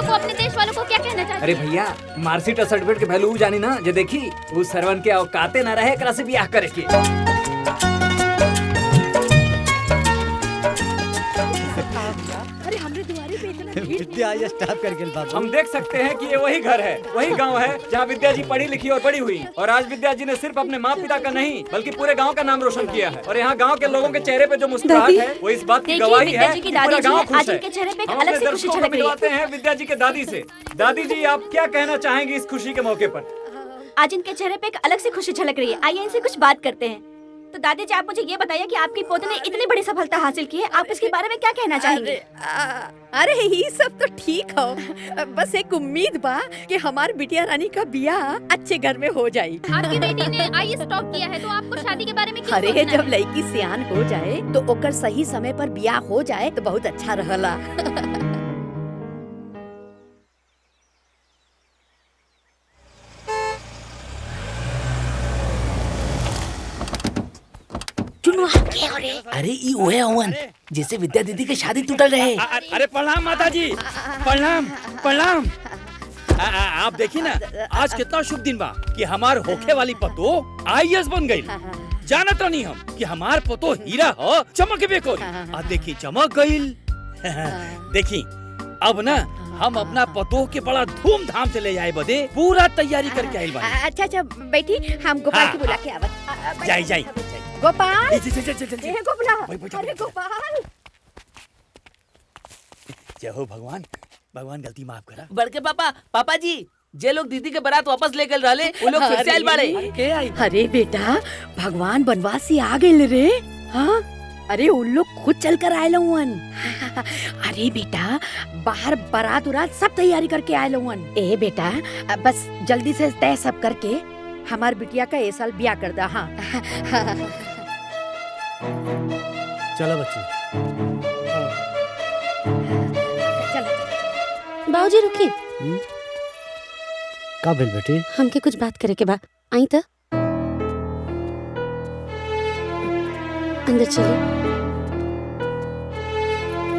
वो अपने देश वालों को क्या कहना चाहती अरे है? भैया मार्कशीट और सर्टिफिकेट के वैल्यू जानी ना जे देखी उस सरवन के औकाते न रहे एकरा से ब्याह करे के। अरे हमरे दुआरे पे इतना विद्या ये स्टाफ कर गेल बाबू। हम देख सकते हैं कि ये वही घर है, वही गांव है जहां विद्या जी पढ़ी लिखी और बड़ी हुई। और आज विद्या जी ने सिर्फ अपने माँ पिता का नहीं बल्कि पूरे गांव का नाम रोशन किया है। और यहाँ गांव के लोगों के चेहरे पे जो मुस्कुराहट है वो इस बात की देखिए, गवाही विद्या है जी की कि दादी पूरा जो गांव है, खुश आज है। उनके चेहरे पे एक हम अलग अपने सी खुशी दर्शकों को झलक रही है। मिलवाते हैं विद्या जी के दादी से। दादी जी आप क्या कहना चाहेंगी इस खुशी के मौके पर? आज इनके चेहरे पे एक अलग सी खुशी झलक रही है। आइए इनसे कुछ बात करते हैं। तो दादी जी आप मुझे ये बताइए कि आपकी पोती ने इतनी बड़ी सफलता हासिल की है, आप इसके बारे में क्या कहना चाहेंगे? अरे ये सब तो ठीक हो, बस एक उम्मीद बा कि हमार बिटिया रानी का बियाह अच्छे घर में हो जाए। आपकी बेटी ने आईएएस टॉप किया है तो आपको शादी के बारे में क्यों अरे सोचना जब है? लड़की सियान हो जाए तो ओकर सही समय पर बियाह हो जाए तो बहुत अच्छा रहला। अरे ई ओए अवन जिससे विद्या दीदी की शादी टूटल रहे। अरे प्रणाम माता जी, प्रणाम प्रणाम। आप देखिए ना आज कितना शुभ दिन बा कि हमार होखे वाली पतो आईएएस बन गई। जानत नहीं हम कि हमार पतो हीरा हो चमकबे कोरी। आ देखी चमक गईल। देखी अब ना हम अपना पतो के बड़ा धूमधाम से ले जाए बदे पूरा तैयारी करके आइल बानी। अच्छा अच्छा बैठी, हम गोपाल के बुला के आवत। जाई जाई गोपाल, जल्दी। ए गोपाल, अरे गोपाल। जय हो भगवान, भगवान गलती माफ करा। बड़के पापा जी जे लोग दीदी के बारात वापस लेकर रहले वो लोग फिर से आइल बाड़े। अरे बेटा भगवान बनवास से आ गए रे। हाँ अरे उन लोग खुद चल कर आए लवन। अरे बेटा बाहर बारात उरात सब तैयारी करके आए लवन। ए बेटा बस जल्दी से तय सब करके हमार बिटिया का ये साल ब्याह कर दा। हाँ चलो बच्ची। बाबूजी रुकी, का भेल बेटी? हमके कुछ बात करे के बा। आई त अंदर चलिए।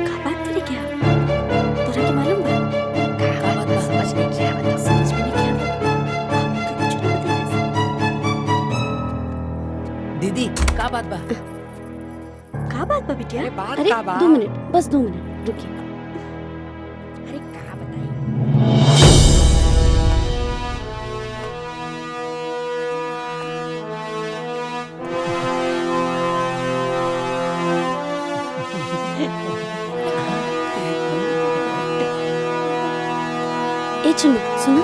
का बात करे क्या? तोरा के मालूम बा? का बात बा? समझ नहीं क्या बता, समझ में नहीं क्या दीदी का बात बा? का बात बा बिटिया? अरे बात अरे का बा? 2 मिनट, बस 2 मिनट रुकिए। अरे का बताई? ए चुन्नू सुनो।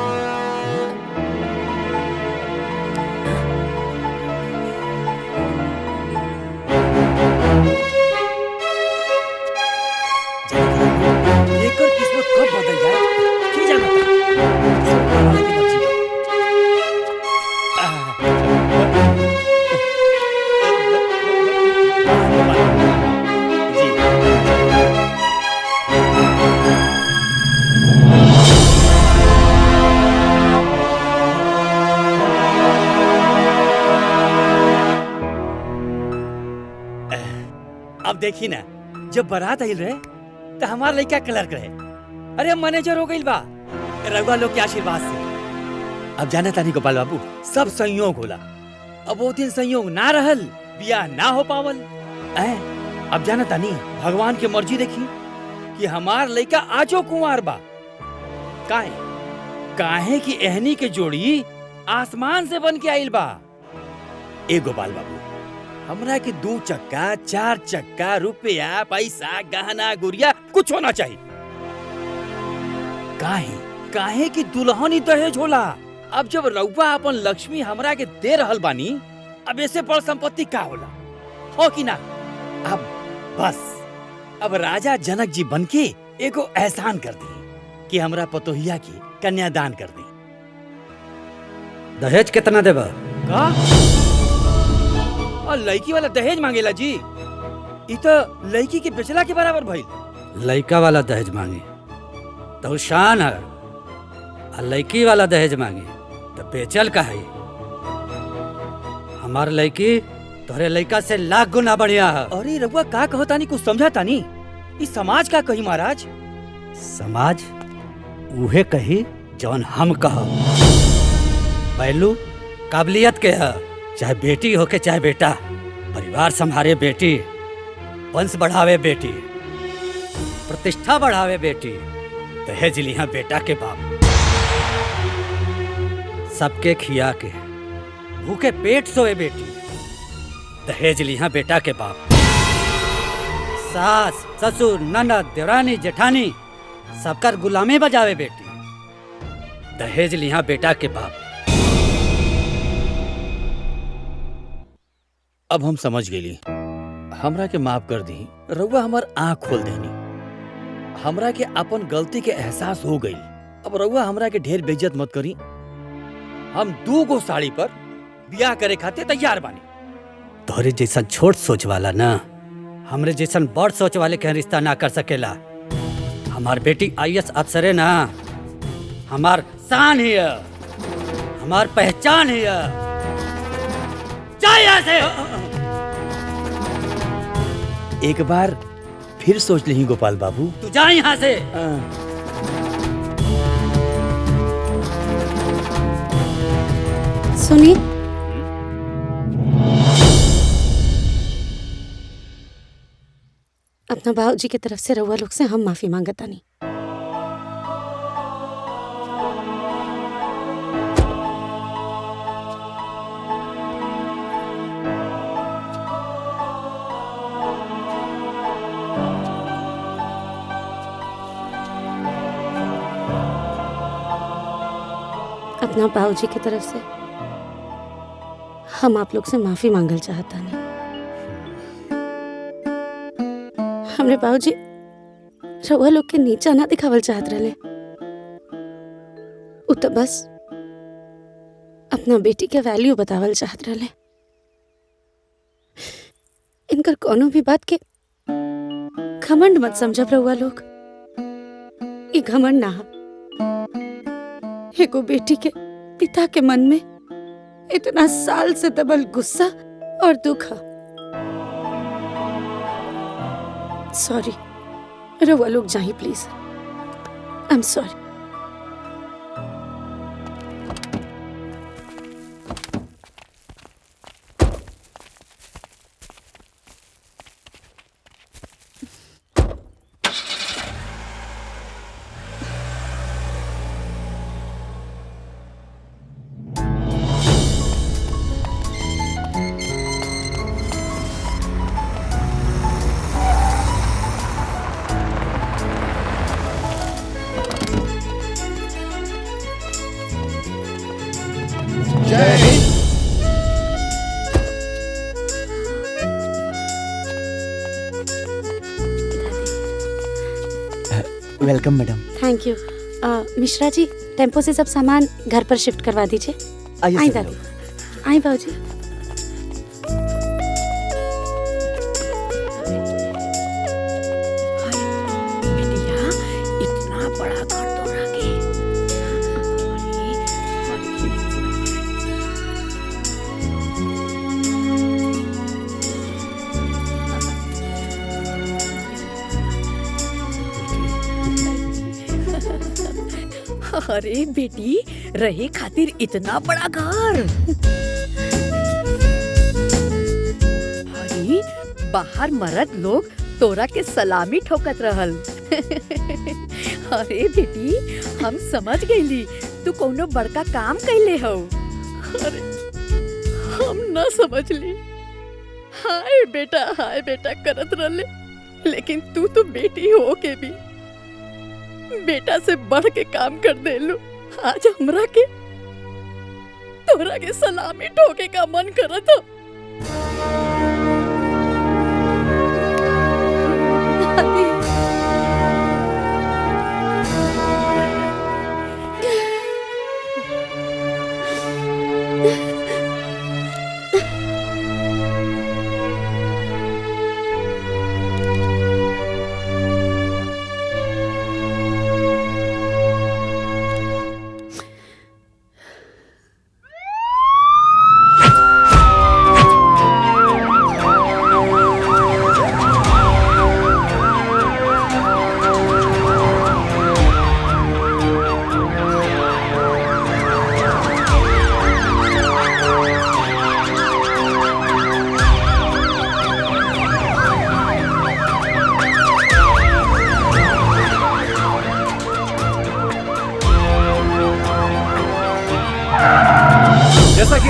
लेकर किस्मत कब बदल जाए की जानता। अब देखी ना जब बारात आइल रहे तो हमार लड़का क्लर्क रहे। अरे मैनेजर हो गई बा रघुआ लोग के आशीर्वाद से। अब जाने तानी गोपाल बाबू सब संयोग होला। अब वो दिन संयोग ना रहल बियाह ना हो पावल। अब जाने तानी भगवान की मर्जी देखी कि हमार लड़का आजो कुंवार बा। काहे कि एहनी के जोड़ी आसमान से बन के आइल बा। ए गोपाल बाबू हमरा के 2 चक्का 4 चक्का रुपया पैसा गहना गुड़िया कुछ होना चाहिए। काहे कि दुल्हन ही दहेज होला। अब जब रउआ अपन लक्ष्मी हमरा के दे रहल बानी अब ऐसे बड़ संपत्ति का होला हो कि ना। अब बस अब राजा जनक जी बनके एगो एहसान कर दी कि हमरा पतोहिया की कन्यादान कर दी। दहेज कितना देबा? का और लड़की वाला दहेज मांगेला जी? इ तो लड़की के बेचला के बराबर भइल। लड़का वाला दहेज मांगी तो शान है, और लड़की वाला दहेज मांगी तो बेचल का है। हमार लड़की तोहरे लड़का से लाख गुना बढ़िया है। अरे रघुआ का कहो तानी कुछ समझा तानी? इस समाज का कही महाराज? समाज उहे कही जौन हम कहब। पहलू काबिलियत के है, चाहे बेटी हो के चाहे बेटा, परिवार संभाले बेटी, वंश बढ़ावे बेटी, प्रतिष्ठा बढ़ावे बेटी, दहेज लिया बेटा के बाप, सबके खिया के भूखे पेट सोए बेटी, दहेज लिया बेटा के बाप, सास ससुर ननद देवरानी जेठानी सबकर गुलामी बजावे बेटी, दहेज लिया बेटा के बाप। अब हम समझ गेली, हमरा के माफ कर दी। रउआ हमार आँख खोल देनी, हमरा के अपन गलती के एहसास हो गई। अब रउआ हमरा के ढेर बेइज्जत मत करी। हम 2 गो साड़ी पर ब्याह करे खातिर तैयार बानी। तोहरे जैसा छोट सोच वाला ना हमरे जैसन बड़ सोच वाले के रिश्ता ना कर सकेला। हमार बेटी IAS अफसर है ना, हमार शान है, हमार पहचान है। जा यहाँ से। एक बार फिर सोच ली गोपाल बाबू। तू जा यहाँ से। सुनी, अपना बाबूजी की तरफ से रउआ लोग से हम माफी मांगता नहीं। अपना बाबूजी की तरफ से हम आप लोग से माफी मांगल चाहता नहीं। हमरे बाबूजी रउआ लोग के नीचा ना दिखावल चाहत रहे, उ तो बस अपना बेटी के वैल्यू बतावल चाहत रहे। इनकर कोनो भी बात के घमंड मत समझब रउआ लोग। ये घमंड ना हो, एगो बेटी के पिता के मन में इतना साल से दबल गुस्सा और दुख है। सॉरी, रउआ लोग जाइए please. I am sorry. Welcome madam. Thank you. Mishra ji, tempo से सब सामान घर पर शिफ्ट करवा दीजिए। आई दादी, आई बाबूजी। इतना बड़ा घर तो रखे। अरे बेटी, रहे खातिर इतना बड़ा घर। अरे बाहर मर्द लोग तोरा के सलामी ठोकत रहल। अरे बेटी, हम समझ गईली तू कोनो बड़का काम कैले हो। अरे हम ना समझली। हाय बेटा करत रहले, लेकिन तू तो बेटी हो के भी बेटा से बढ़ के काम कर देलू। आज हमरा के तोरा के सलामी ठोके का मन करत हो।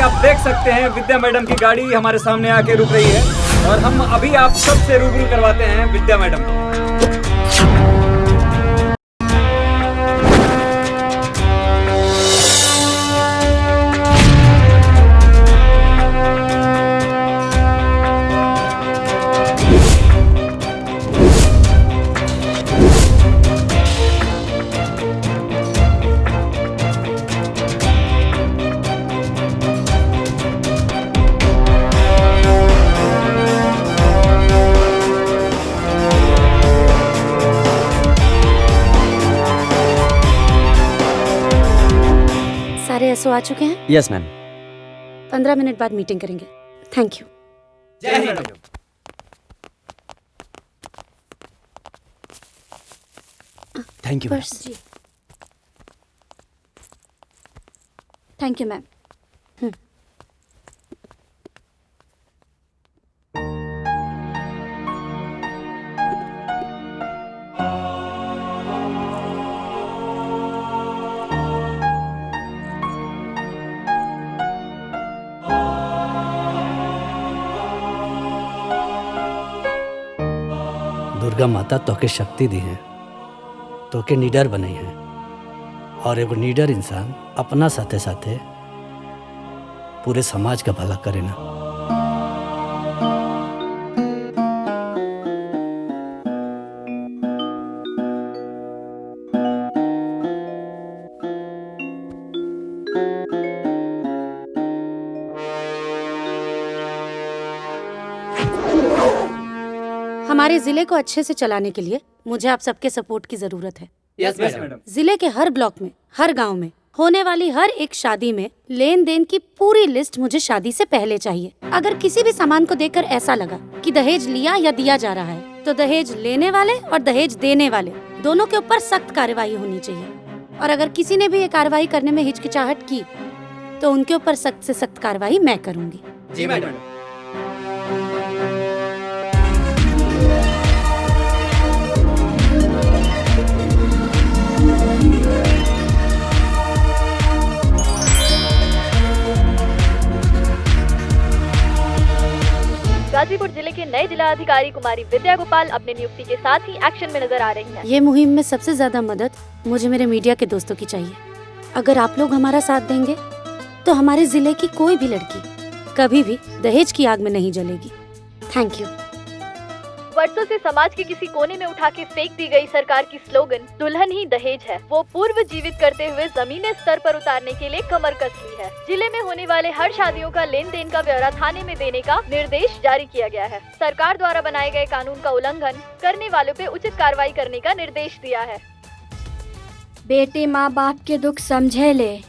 आप देख सकते हैं विद्या मैडम की गाड़ी हमारे सामने आके रुक रही है और हम अभी आप सबसे रूबरू करवाते हैं विद्या मैडम को। सारे एसओ आ चुके हैं? Yes ma'am. 15 मिनट बाद मीटिंग करेंगे। Thank you. जय हिंद मैडम। Thank you. पर्स जी। Thank you ma'am. दुर्गा माता तोके शक्ति दी है, तोके निडर बनाई है, और एगो निडर इंसान अपना साथे साथे पूरे समाज का भला करे ना। हमारे जिले को अच्छे से चलाने के लिए मुझे आप सबके सपोर्ट की जरूरत है। Yes madam. जिले के हर ब्लॉक में, हर गांव में होने वाली हर एक शादी में लेन देन की पूरी लिस्ट मुझे शादी से पहले चाहिए। अगर किसी भी सामान को देखकर ऐसा लगा कि दहेज लिया या दिया जा रहा है, तो दहेज लेने वाले और दहेज देने वाले दोनों के ऊपर सख्त कार्रवाई होनी चाहिए। और अगर किसी ने भी ये कार्रवाई करने में हिचकिचाहट की, तो उनके ऊपर सख्त से सख्त कार्रवाई मैं करूंगी। जी मैडम। गाजीपुर जिले के नए जिला अधिकारी कुमारी विद्या गोपाल अपने नियुक्ति के साथ ही एक्शन में नजर आ रही हैं। ये मुहिम में सबसे ज्यादा मदद मुझे मेरे मीडिया के दोस्तों की चाहिए। अगर आप लोग हमारा साथ देंगे तो हमारे जिले की कोई भी लड़की कभी भी दहेज की आग में नहीं जलेगी। Thank you. वर्षों से समाज के किसी कोने में उठा के फेंक दी गई सरकार की स्लोगन दुल्हन ही दहेज है, वो पूर्व जीवित करते हुए जमीनी स्तर पर उतारने के लिए कमर कस ली है। जिले में होने वाले हर शादियों का लेन देन का ब्यौरा थाने में देने का निर्देश जारी किया गया है। सरकार द्वारा बनाए गए कानून का उल्लंघन करने वालों पे उचित कार्रवाई करने का निर्देश दिया है। बेटी माँ बाप के दुख समझे ले,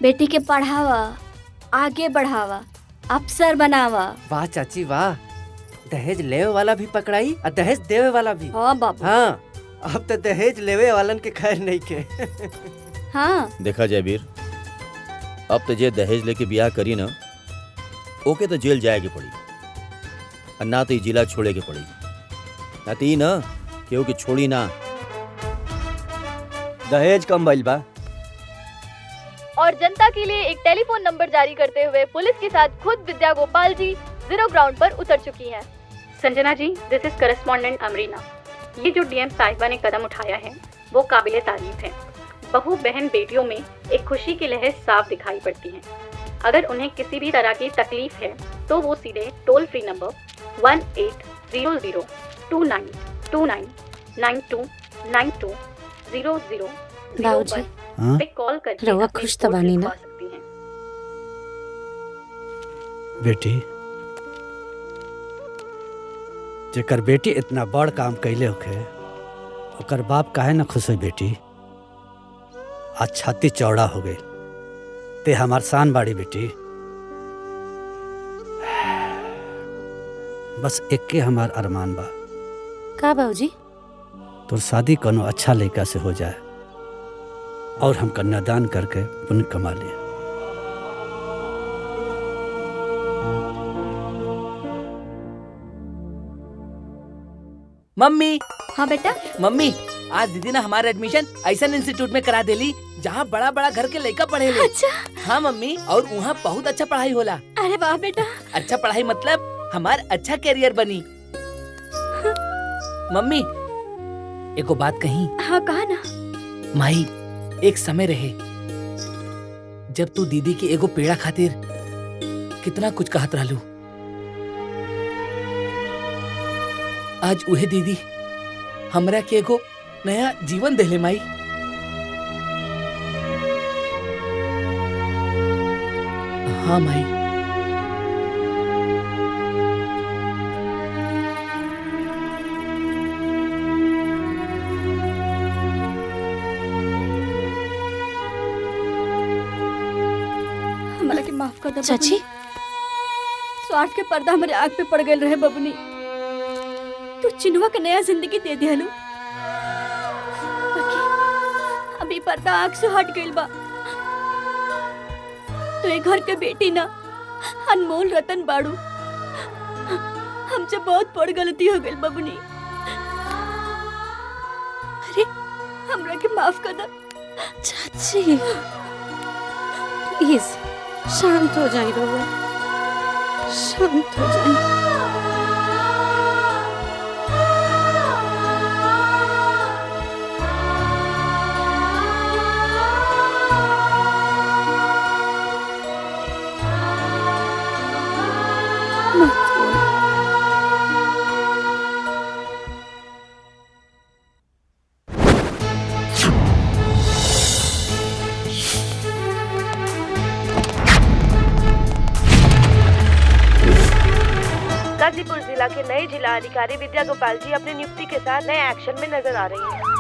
बेटी के पढ़ावा, आगे बढ़ावा, अफसर बनावा। वाह चाची वाह, दहेज लेवे वाला भी पकड़ाई और दहेज देवे वाला भी। हाँ बाबू। हाँ, अब तो दहेज लेवे वालन के खैर नहीं के। हाँ। देखा जयवीर, अब तो जे दहेज लेके ब्याह करी ना, ओके तो जेल जाए के पड़ी, और ना तो जिला छोड़े के पड़ी, ना तो ना केहू की छोड़ी ना। दहेज कम भइल बा। और जनता के लिए एक टेलीफोन नंबर जारी करते हुए पुलिस के साथ खुद विद्या गोपाल जी जीरो ग्राउंड पर उतर चुकी हैं। संजना जी, दिस इज करेस्पॉन्डेंट अमरीना। ये जो डीएम साहिबा ने कदम उठाया है वो काबिले तारीफ है। बहू बहन बेटियों में एक खुशी की लहर साफ दिखाई पड़ती है। अगर उन्हें किसी भी तरह की तकलीफ है तो वो सीधे टोल फ्री नंबर 18002929929200 बाबूजी, पे कॉल करके रवा अपनी खुश रिपोर्ट तबानी ना? लिखवा सकती हैं। बेटी, जेकर बेटी इतना बड़ काम कैले होखे, ओकर बाप काहे ना खुश हो बेटी। आज छाती चौड़ा हो गई, ते हमार शान बाड़ी बेटी। बस एक के हमार अरमान बा, का बाबूजी? तोर शादी कोनो अच्छा लड़का से हो जाए और हम कन्यादान करके पुण्य कमा लें। मम्मी। हाँ बेटा। मम्मी, आज दीदी ने हमारा एडमिशन ऐसा इंस्टीट्यूट में करा देली जहाँ बड़ा बड़ा घर के लड़का पढ़े ले। अच्छा। हाँ मम्मी, और वहाँ बहुत अच्छा पढ़ाई होला। अरे वाह बेटा। अच्छा पढ़ाई मतलब हमार अच्छा करियर बनी। मम्मी, एको बात कही। हाँ कहा ना। माई, एक समय रहे जब तू दीदी की एगो पेड़ा खातिर कितना कुछ कहत रहलू। आज उहे दीदी हमरा के एगो नया जीवन देले माई। हाँ माई। हमरा के माफ कर दे चाची। स्वार्थ के पर्दा हमारे आँख पे पड़ गए रहे बबनी। तू चिनुआ के नया जिंदगी दे दिहलू। अभी पर्दा आँख से हट गइल बा। तो ये घर के बेटी ना अनमोल रतन बाड़ू। हमसे बहुत बड़ गलती हो गई बबनी। अरे हमरा के माफ कर दे चाची। प्लीज शांत हो जाए रहुआ, शांत हो जाए। गाजीपुर जिला के नए जिला अधिकारी विद्या गोपाल जी अपनी नियुक्ति के साथ नए एक्शन में नजर आ रही हैं।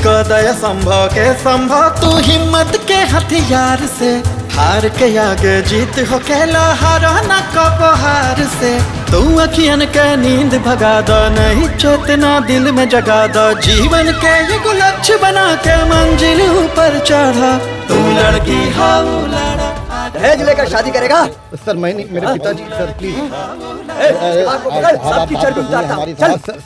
कदय संभव के संभव तू हिम्मत के हथियार से हार के आगे जीत हो केला हारो न कबो हार से तू अखियन के नींद भगा दो नहीं चेतना दिल में जगा दो जीवन के ये लक्ष्य बना के मंजिल ऊपर चढ़ा तू लड़की हाउ लड़ा दहेज लेकर शादी करेगा? सर मैं नहीं, मेरे पिताजी। सर प्लीज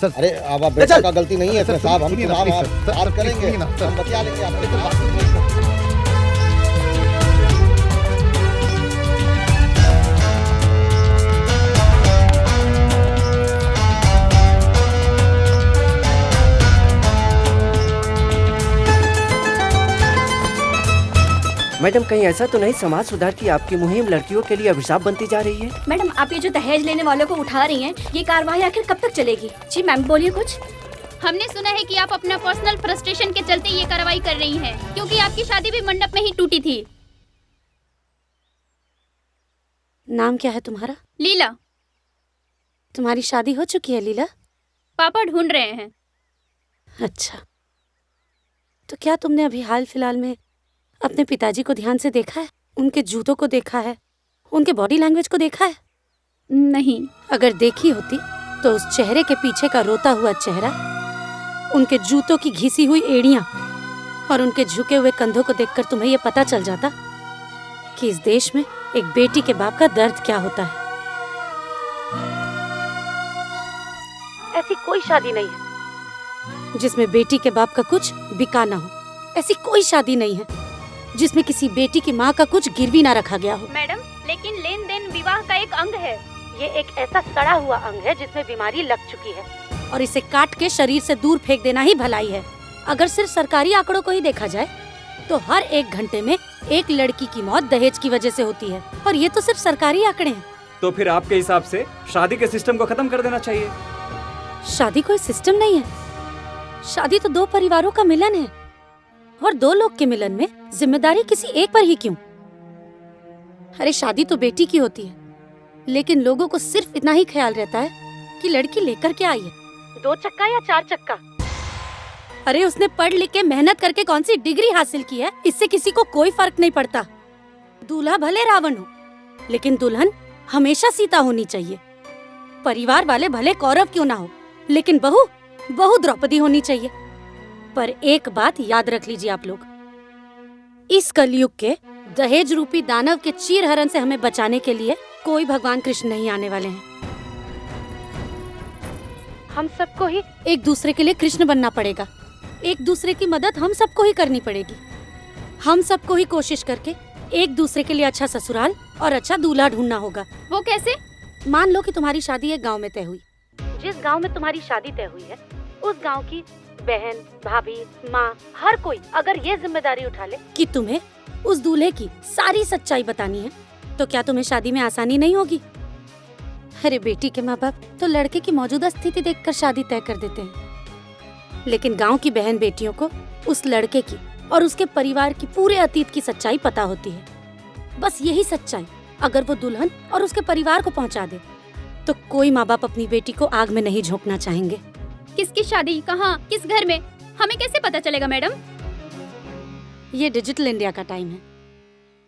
अरे अब बेटा का गलती नहीं है सर साहब। हम आप करेंगे, हम बतिया लेंगे आपसे। मैडम कहीं ऐसा तो नहीं समाज सुधार की आपकी मुहिम लड़कियों के लिए अभिशाप बनती जा रही है? मैडम आप ये जो दहेज लेने वालों को उठा रही हैं, ये कार्रवाई आखिर कब तक चलेगी? जी मैम बोलिए कुछ। हमने सुना है कि आप अपना पर्सनल फ्रस्ट्रेशन के चलते ये कार्रवाई कर रही हैं, क्योंकि आपकी शादी भी मंडप में ही टूटी थी। नाम क्या है तुम्हारा? लीला। तुम्हारी शादी हो चुकी है लीला? पापा ढूंढ रहे हैं। अच्छा, तो क्या तुमने अभी हाल फिलहाल में अपने पिताजी को ध्यान से देखा है? उनके जूतों को देखा है? उनके बॉडी लैंग्वेज को देखा है? नहीं। अगर देखी होती तो उस चेहरे के पीछे का रोता हुआ चेहरा, उनके जूतों की घिसी हुई एड़ियां और उनके झुके हुए कंधों को देखकर तुम्हें यह पता चल जाता कि इस देश में एक बेटी के बाप का दर्द क्या होता है। ऐसी कोई शादी नहीं है जिसमें बेटी के बाप का कुछ बिका ना हो। ऐसी कोई शादी नहीं है जिसमें किसी बेटी की माँ का कुछ गिरवी ना रखा गया हो। मैडम, लेकिन लेन देन विवाह का एक अंग है। ये एक ऐसा सड़ा हुआ अंग है जिसमें बीमारी लग चुकी है और इसे काट के शरीर से दूर फेंक देना ही भलाई है। अगर सिर्फ सरकारी आंकड़ों को ही देखा जाए तो हर 1 घंटे में एक लड़की की मौत दहेज की वजह से होती है, और ये तो सिर्फ सरकारी आंकड़े हैं। तो फिर आपके हिसाब से शादी के सिस्टम को खत्म कर देना चाहिए। शादी कोई सिस्टम नहीं है, शादी तो 2 परिवारों का मिलन है। और 2 लोग के मिलन में जिम्मेदारी किसी एक पर ही क्यों? अरे शादी तो बेटी की होती है, लेकिन लोगों को सिर्फ इतना ही ख्याल रहता है कि लड़की लेकर क्या आई है, 2 चक्का या 4 चक्का। अरे उसने पढ़ लिख के मेहनत करके कौन सी डिग्री हासिल की है, इससे किसी को कोई फर्क नहीं पड़ता। दूल्हा भले रावण हो, लेकिन दुल्हन हमेशा सीता होनी चाहिए। परिवार वाले भले कौरव क्यों ना हो, लेकिन बहू द्रौपदी होनी चाहिए। पर एक बात याद रख लीजिए आप लोग, इस कलयुग के दहेज रूपी दानव के चीरहरण से हमें बचाने के लिए कोई भगवान कृष्ण नहीं आने वाले हैं। हम सबको ही एक दूसरे के लिए कृष्ण बनना पड़ेगा। एक दूसरे की मदद हम सबको ही करनी पड़ेगी। हम सबको ही कोशिश करके एक दूसरे के लिए अच्छा ससुराल और अच्छा दूल्हा ढूंढना होगा। वो कैसे? मान लो कि तुम्हारी शादी एक गांव में तय हुई। जिस गांव में तुम्हारी शादी तय हुई है, उस गांव की बहन, भाभी, माँ, हर कोई अगर ये जिम्मेदारी उठा ले कि तुम्हें उस दूल्हे की सारी सच्चाई बतानी है, तो क्या तुम्हें शादी में आसानी नहीं होगी? अरे बेटी के माँ बाप तो लड़के की मौजूदा स्थिति देखकर शादी तय कर देते हैं, लेकिन गांव की बहन बेटियों को उस लड़के की और उसके परिवार की पूरे अतीत की सच्चाई पता होती है। बस यही सच्चाई अगर वो दुल्हन और उसके परिवार को पहुंचा दे, तो कोई माँ बाप अपनी बेटी को आग में नहीं झोंकना चाहेंगे। किसकी शादी, कहाँ, किस घर में, हमें कैसे पता चलेगा मैडम? ये डिजिटल इंडिया का टाइम है।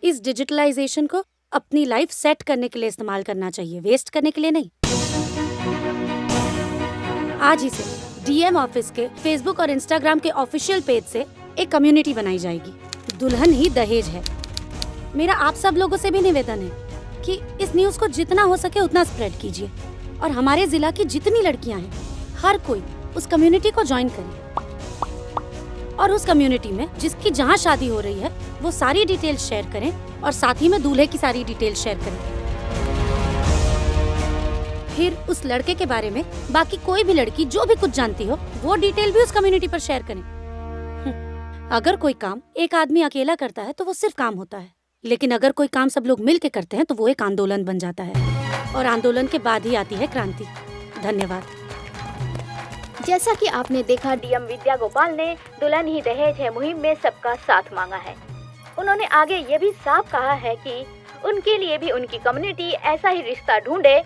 इस डिजिटलाइजेशन को अपनी लाइफ सेट करने के लिए इस्तेमाल करना चाहिए, वेस्ट करने के लिए नहीं। आज ही से डीएम ऑफिस के फेसबुक और इंस्टाग्राम के ऑफिशियल पेज से एक कम्युनिटी बनाई जाएगी। दुल्हन ही दहेज है। मेरा आप सब लोगों से भी निवेदन है कि इस न्यूज को जितना हो सके उतना स्प्रेड कीजिए, और हमारे जिला की जितनी लड़कियां हैं, हर कोई उस कम्युनिटी को ज्वाइन करे, और उस कम्युनिटी में जिसकी जहां शादी हो रही है वो सारी डिटेल्स शेयर करें, और साथ ही में दूल्हे की सारी डिटेल्स शेयर करें। फिर उस लड़के के बारे में बाकी कोई भी लड़की जो भी कुछ जानती हो वो डिटेल भी उस कम्युनिटी पर शेयर करें। अगर कोई काम एक आदमी अकेला करता है तो वो सिर्फ काम होता है, लेकिन अगर कोई काम सब लोग मिल के करते हैं तो वो एक आंदोलन बन जाता है, और आंदोलन के बाद ही आती है क्रांति। धन्यवाद। जैसा कि आपने देखा, डीएम विद्या गोपाल ने दुल्हन ही दहेज है मुहिम में सबका साथ मांगा है। उन्होंने आगे ये भी साफ कहा है कि उनके लिए भी उनकी कम्युनिटी ऐसा ही रिश्ता ढूंढे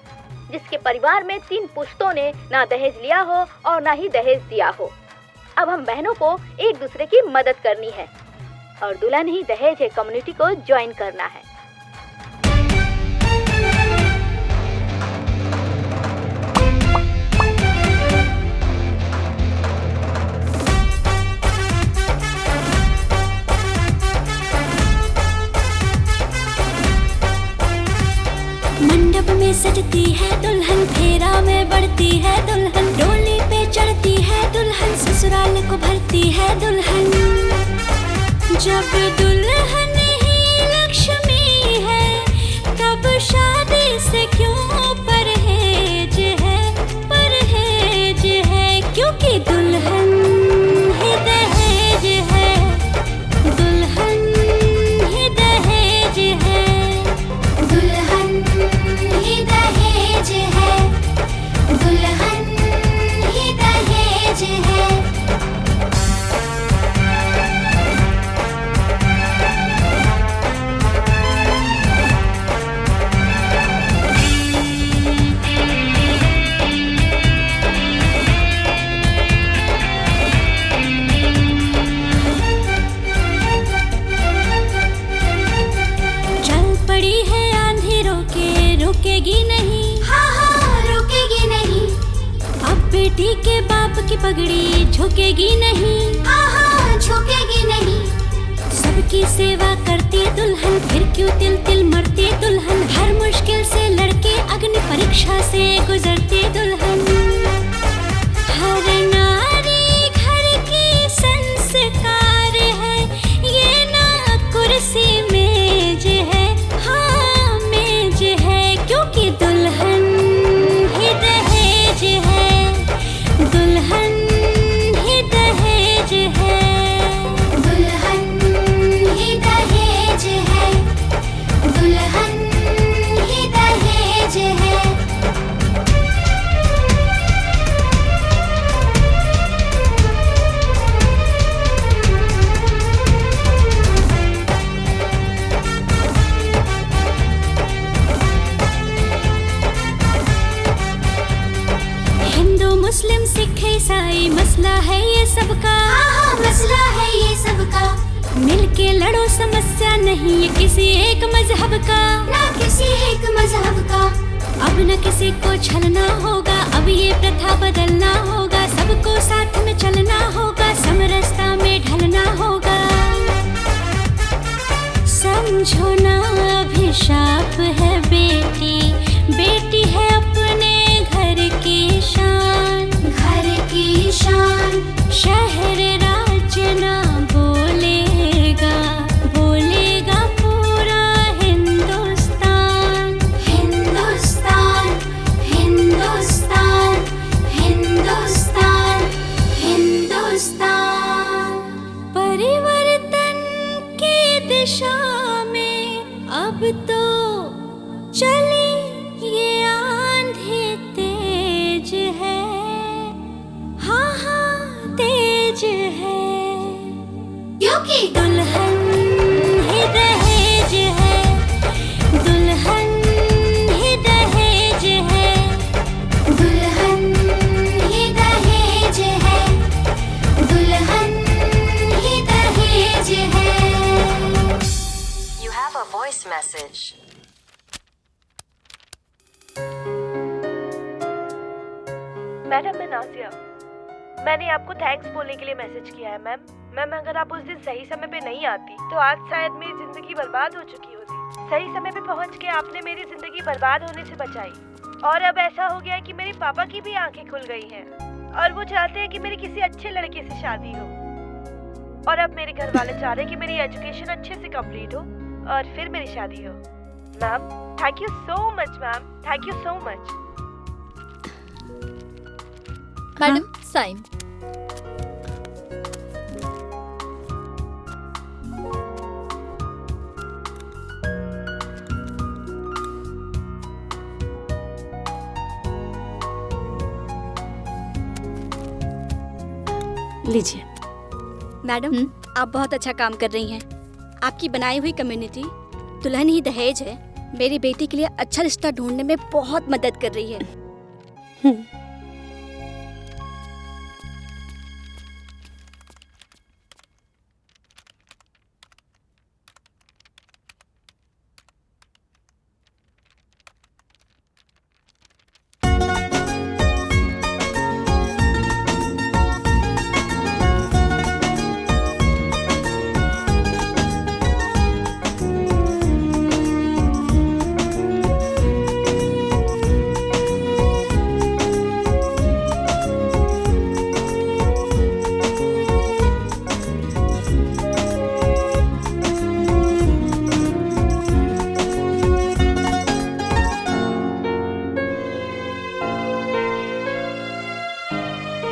जिसके परिवार में 3 पुश्तों ने ना दहेज लिया हो और ना ही दहेज दिया हो। अब हम बहनों को एक दूसरे की मदद करनी है और दुल्हन ही दहेज है कम्युनिटी को ज्वाइन करना है। मंडप में सजती है दुल्हन, फेरा में बढ़ती है दुल्हन, डोली पे चढ़ती है दुल्हन, ससुराल को भरती है दुल्हन। जब दुल्हन ही लक्ष्मी है तब शादी से क्यों परहेज है, परहेज है, क्योंकि दुल्हन ही दहेज है, दुल्हन ही दहेज है, दुल्हन ही दहेज है, दुल्हन ही दहेज है। चल पड़ी है आंधी रुकेगी नहीं, हाँ हाँ रुकेगी नहीं। अब बेटी के बाप की पगड़ी झुकेगी नहीं, हाँ हाँ झुकेगी नहीं। सबकी सेवा करती दुल्हन, फिर क्यों तिल तिल मरती दुल्हन, हर मुश्किल से लड़के अग्नि परीक्षा से गुजरती दुल्हन। हर नारी घर की संस्कार है, ये ना कुर्सी मेज है, हाँ मेज है, क्योंकि दुल्हन ही दहेज है, दुल्हन ही दहेज है, दुल्हन ही दहेज है, दुल्हन ही दहेज है। सिख ईसाई मसला है ये सबका, हाँ मसला है ये सबका। मिलके लड़ो समस्या नहीं ये किसी एक मजहब का, ना किसी एक मजहब का। अब न किसी को छलना होगा, अब ये प्रथा बदलना होगा। सबको साथ में चलना होगा, समरसता में ढलना होगा। समझो ना अभिशाप है बेटी, बेटी है अपने घर की शान, घर की शान। शहर राज्य ना बोलेगा, बोलेगा पूरा हिंदुस्तान, हिंदुस्तान, हिंदुस्तान, हिंदुस्तान, हिंदुस्तान। परिवर्तन की दिशा में अब तो चले ये आंधी तेज है, हाँ हाँ तेज है। क्योंकि दुल्हन ही दहेज है, दुल्हन ही दहेज है, दुल्हन ही दहेज है, दुल्हन ही दहेज है। You have a voice message. Madam मैं नाजिया, मैंने आपको थैंक्स बोलने के लिए मैसेज किया है मैम। मैम अगर आप उस दिन सही समय पे नहीं आती तो आज शायद मेरी जिंदगी बर्बाद हो चुकी होती। सही समय पे पहुंच के आपने मेरी जिंदगी बर्बाद होने से बचाई। और अब ऐसा हो गया है कि मेरे पापा की भी आंखें खुल गई हैं और वो चाहते हैं कि मेरी किसी अच्छे लड़के से शादी हो। और अब मेरे घर वाले चाह रहे हैं कि मेरी एजुकेशन अच्छे से कंप्लीट हो और फिर मेरी शादी हो। Ma'am thank you so much ma'am, thank you so much. Madam sign. लीजिए। मैडम आप बहुत अच्छा काम कर रही हैं। आपकी बनाई हुई कम्युनिटी दुल्हन ही दहेज है मेरी बेटी के लिए अच्छा रिश्ता ढूंढने में बहुत मदद कर रही है।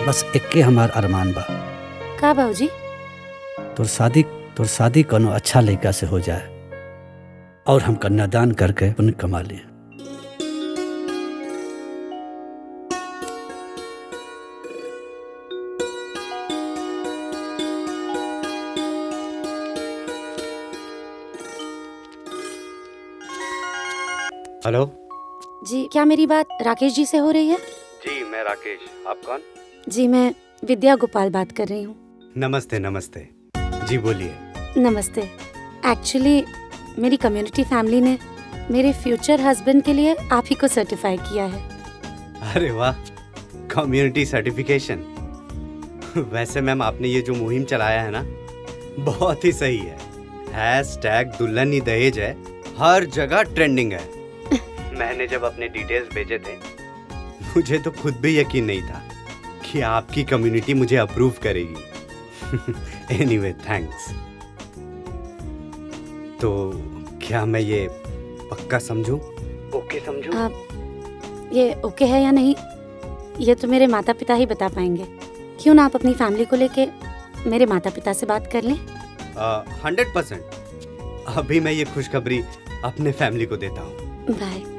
बस इक्के हमार अरमान बा। का बाबूजी? तोर शादी कोनो अच्छा लड़का से हो जाए और हम कन्यादान करके पुण्य कमा लें। हेलो जी, क्या मेरी बात राकेश जी से हो रही है? जी मैं राकेश, आप कौन? जी मैं विद्या गोपाल बात कर रही हूँ। नमस्ते नमस्ते। जी बोलिए। नमस्ते। एक्चुअली मेरी कम्युनिटी फैमिली ने मेरे फ्यूचर हस्बैंड के लिए आप ही को सर्टिफाई किया है। अरे वाह, कम्युनिटी सर्टिफिकेशन। वैसे मैम आपने ये जो मुहिम चलाया है ना, बहुत ही सही है। #दुल्हन ही दहेज है, हर जगह ट्रेंडिंग है। मैंने जब अपने डिटेल्स भेजे थे मुझे तो खुद भी यकीन नहीं था कि आपकी कम्युनिटी मुझे अप्रूव करेगी। Anyway thanks. तो क्या मैं ये पक्का समझूं? ओके समझूं? आप ये ओके है या नहीं ये तो मेरे माता पिता ही बता पाएंगे। क्यों ना आप अपनी फैमिली को लेके मेरे माता पिता से बात कर लें। 100%। अभी मैं ये खुशखबरी अपने फैमिली को देता हूँ। बाय।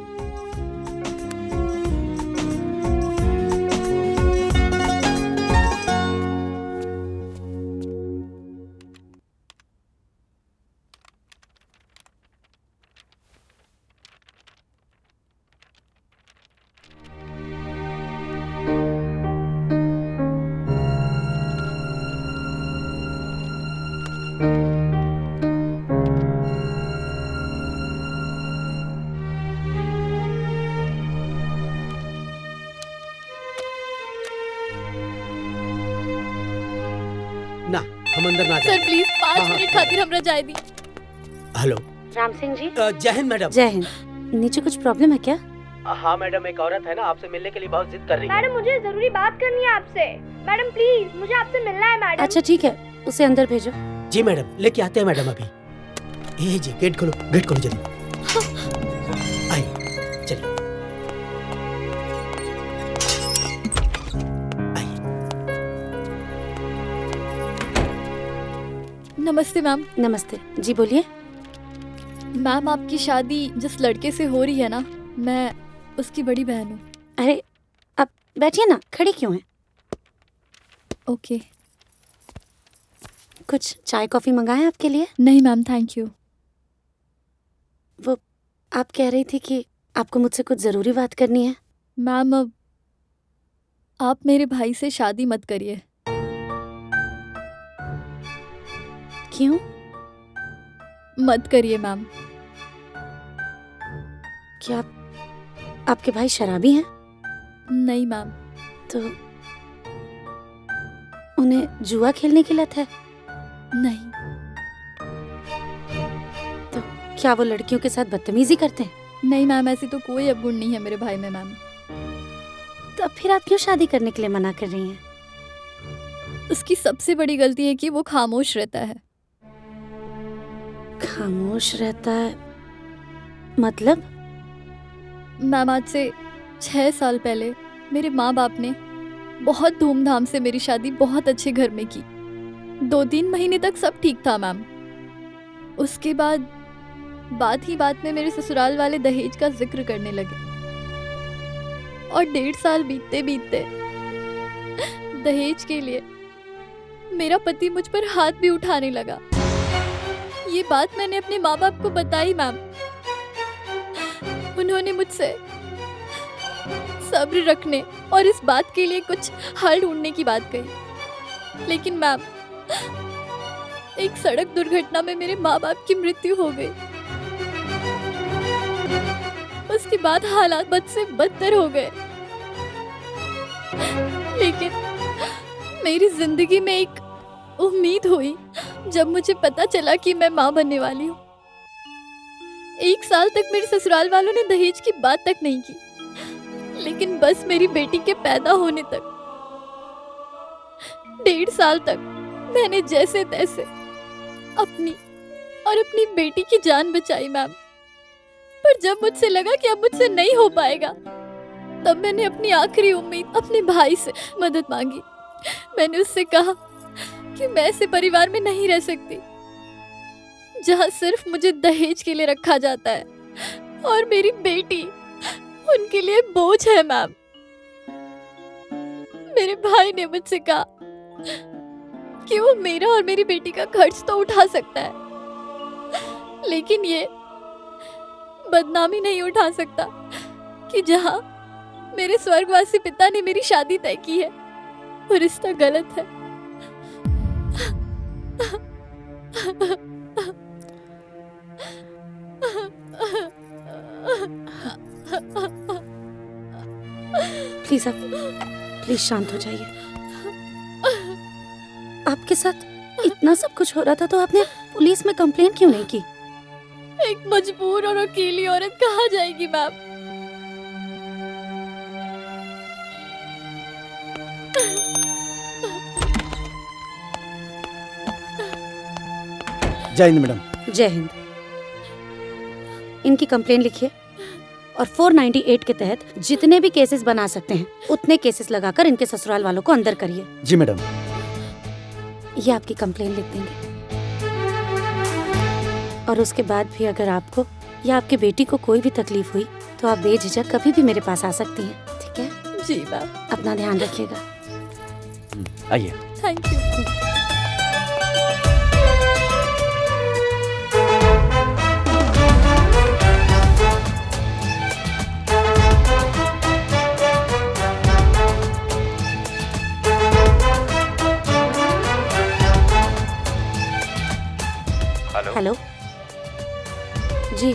हम अंदर ना सर प्लीज 5 मिनट खातिर हमरा जाए दी। हेलो राम सिंह जी। जय हिंद मैडम। जय हिंद। नीचे कुछ प्रॉब्लम है क्या? हाँ मैडम, एक औरत है ना आपसे मिलने के लिए बहुत जिद कर रही है। मैडम मुझे जरूरी बात करनी है आपसे। मैडम प्लीज मुझे आपसे मिलना है मैडम। अच्छा ठीक है, उसे अंदर भेजो। जी मैडम, लेके आते हैं मैडम अभी। ये जी गेट खोलो जल्दी। आइए चलिए। नमस्ते मैम। नमस्ते जी, बोलिए। मैम आपकी शादी जिस लड़के से हो रही है ना, मैं उसकी बड़ी बहन हूँ। अरे आप बैठिए ना, खड़ी क्यों हैं? ओके। कुछ चाय कॉफी मंगाएं आपके लिए? नहीं मैम, थैंक यू। वो आप कह रही थी कि आपको मुझसे कुछ ज़रूरी बात करनी है। मैम अब आप मेरे भाई से शादी मत करिए। क्यों? मत करिए मैम। क्या आपके भाई शराबी हैं? नहीं मैम। तो उन्हें जुआ खेलने की लत है? नहीं। तो क्या वो लड़कियों के साथ बदतमीजी करते हैं? नहीं मैम, ऐसी तो कोई अवगुण नहीं है मेरे भाई में मैम। तो अब फिर आप क्यों शादी करने के लिए मना कर रही हैं? उसकी सबसे बड़ी गलती है कि वो खामोश रहता है। खामोश रहता है मतलब? मैम आज से 6 साल पहले मेरे माँ बाप ने बहुत धूमधाम से मेरी शादी बहुत अच्छे घर में की। 2-3 महीने तक सब ठीक था मैम। उसके बाद बात ही बात में मेरे ससुराल वाले दहेज का जिक्र करने लगे और 1.5 साल बीतते बीतते दहेज के लिए मेरा पति मुझ पर हाथ भी उठाने लगा। ये बात मैंने अपने माँ बाप को बताई मैम। उन्होंने मुझसे सब्र रखने और इस बात के लिए कुछ हल ढूंढने की बात कही, लेकिन मैम एक सड़क दुर्घटना में मेरे माँ बाप की मृत्यु हो गई। उसके बाद हालात बद से बदतर हो गए, लेकिन मेरी जिंदगी में एक उम्मीद हुई जब मुझे पता चला कि मैं माँ बनने वाली हूँ। 1 साल तक मेरे ससुराल वालों ने दहेज की बात तक नहीं की, लेकिन बस मेरी बेटी के पैदा होने तक 1.5 साल तक मैंने जैसे तैसे अपनी और अपनी बेटी की जान बचाई मैम। पर जब मुझसे लगा कि अब मुझसे नहीं हो पाएगा, तब मैंने अपनी आखिरी उम्मीद अपने भाई से मदद मांगी। मैंने उससे कहा कि मैं ऐसे परिवार में नहीं रह सकती जहां सिर्फ मुझे दहेज के लिए रखा जाता है और मेरी बेटी उनके लिए बोझ है मैम। मेरे भाई ने मुझसे कहा कि वो मेरा और मेरी बेटी का खर्च तो उठा सकता है, लेकिन ये बदनामी नहीं उठा सकता कि जहां मेरे स्वर्गवासी पिता ने मेरी शादी तय की है वो रिश्ता गलत है। प्लीज शांत हो जाइए। आपके साथ इतना सब कुछ हो रहा था तो आपने पुलिस में कंप्लेन क्यों नहीं की? एक मजबूर और अकेली औरत कहाँ जाएगी मैम? जय हिंद मैडम। जय हिंद। इनकी कंप्लेन लिखिए और 498 के तहत जितने भी केसेस बना सकते हैं उतने केसेस लगाकर इनके ससुराल वालों को अंदर करिए। जी मैडम। ये आपकी कंप्लेन लिख देंगे और उसके बाद भी अगर आपको या आपकी बेटी को कोई भी तकलीफ हुई तो आप बेझिझक कभी भी मेरे पास आ सकती हैं, ठीक है? जी मैम। अपना ध्यान रखिएगा। आइए। Thank you. हेलो जी,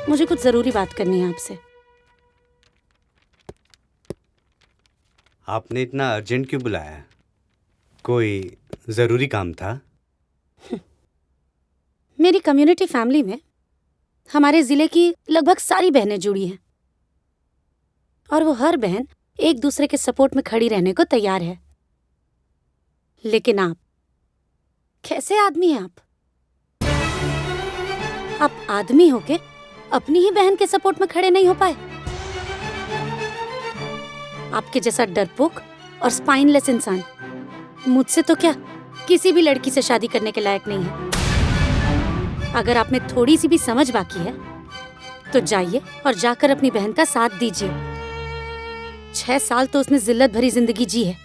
मुझे कुछ जरूरी बात करनी है आपसे। आपने इतना अर्जेंट क्यों बुलाया? कोई जरूरी काम था? मेरी कम्युनिटी फैमिली में हमारे जिले की लगभग सारी बहनें जुड़ी हैं और वो हर बहन एक दूसरे के सपोर्ट में खड़ी रहने को तैयार है। लेकिन आप कैसे आदमी हैं? आप आदमी होके अपनी ही बहन के सपोर्ट में खड़े नहीं हो पाए। आपके जैसा डरपोक और स्पाइनलेस इंसान मुझसे तो क्या किसी भी लड़की से शादी करने के लायक नहीं है। अगर आप में थोड़ी सी भी समझ बाकी है तो जाइए और जाकर अपनी बहन का साथ दीजिए। 6 साल तो उसने जिल्लत भरी जिंदगी जी है,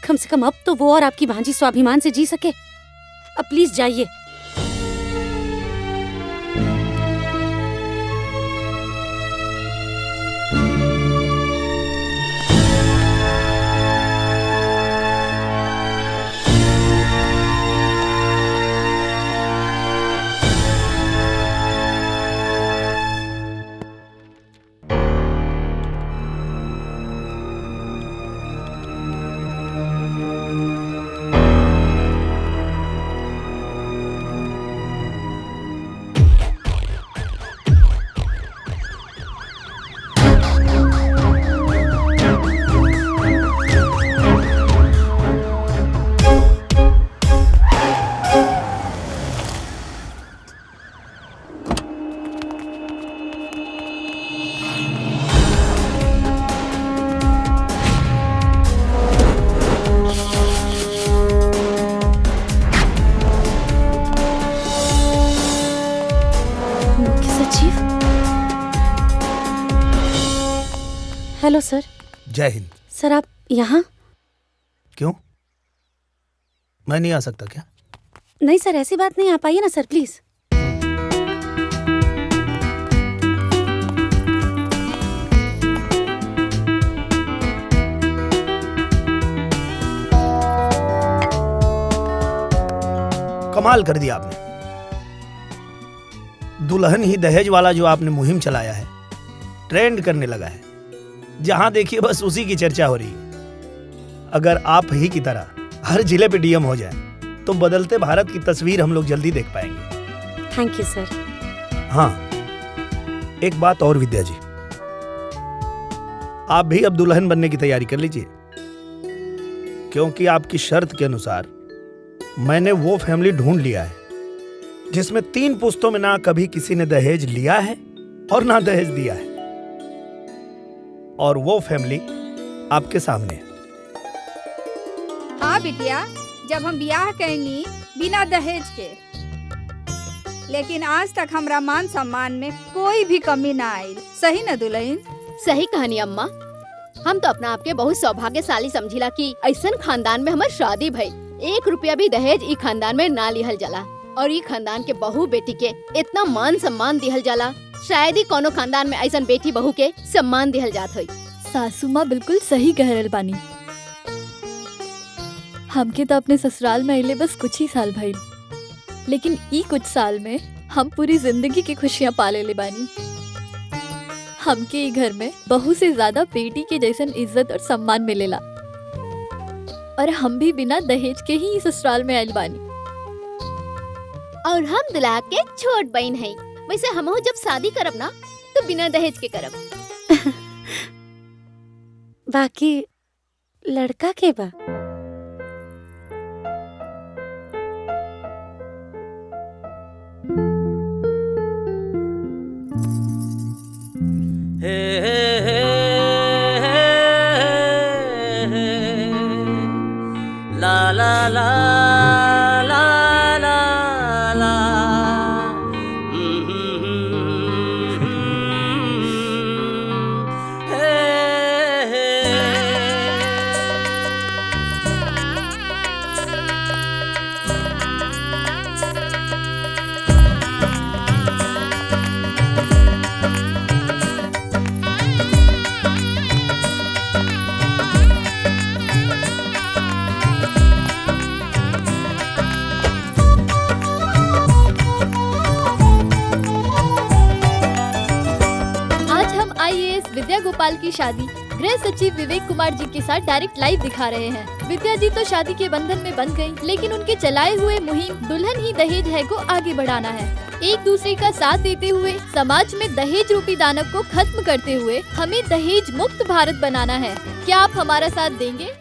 कम से कम अब तो वो और आपकी भांजी स्वाभिमान से जी सके। अब प्लीज जाइए। हेलो सर। जय हिंद। सर आप यहाँ? क्यों, मैं नहीं आ सकता क्या? नहीं सर, ऐसी बात नहीं, आप आइए ना सर प्लीज। कमाल कर दिया आपने। दुल्हन ही दहेज वाला जो आपने मुहिम चलाया है ट्रेंड करने लगा है। जहां देखिए बस उसी की चर्चा हो रही है। अगर आप ही की तरह हर जिले पे डीएम हो जाए तो बदलते भारत की तस्वीर हम लोग जल्दी देख पाएंगे। थैंक यू सर। हाँ, एक बात और विद्या जी, आप भी अब दुल्हन बनने की तैयारी कर लीजिए, क्योंकि आपकी शर्त के अनुसार मैंने वो फैमिली ढूंढ लिया है जिसमें 3 पुश्तों में ना कभी किसी ने दहेज लिया है और ना दहेज दिया है, और वो फैमिली आपके सामने है। हाँ बिटिया, जब हम ब्याह कैनी बिना दहेज के, लेकिन आज तक हमरा मान सम्मान में कोई भी कमी ना आई। सही न दुल्हन? सही कहानी अम्मा। हम तो अपना आपके बहुत सौभाग्यशाली समझिला कि ऐसन खानदान में हमार शादी भई। 1 रुपया भी दहेज ई खानदान में ना लिहल जाला और ई खानदान के बहू बेटी के इतना मान सम्मान दिहल जाला। शायद ही कोनो खानदान में ऐसन बेटी बहू के सम्मान दिहल जात हुई। सासू माँ बिल्कुल सही कह रहल बानी। हमके तो अपने ससुराल में अइले बस कुछ ही साल भइल, लेकिन ई कुछ साल में हम पूरी जिंदगी की खुशियाँ पाले ले बानी। हमके ई घर में बहू से ज्यादा बेटी के जैसन इज्जत और सम्मान मिलेला, और हम भी बिना दहेज के ही ससुराल में आइल बानी। और हम दुल्हा के छोट बहन है। वैसे हम जब शादी करब ना तो बिना दहेज के करब। बाकी लड़का के बा? ला ला ला विद्या गोपाल की शादी गृह सचिव विवेक कुमार जी के साथ डायरेक्ट लाइव दिखा रहे हैं। विद्या जी तो शादी के बंधन में बंध गयी, लेकिन उनके चलाए हुए मुहिम दुल्हन ही दहेज है को आगे बढ़ाना है। एक दूसरे का साथ देते हुए समाज में दहेज रूपी दानव को खत्म करते हुए हमें दहेज मुक्त भारत बनाना है। क्या आप हमारा साथ देंगे?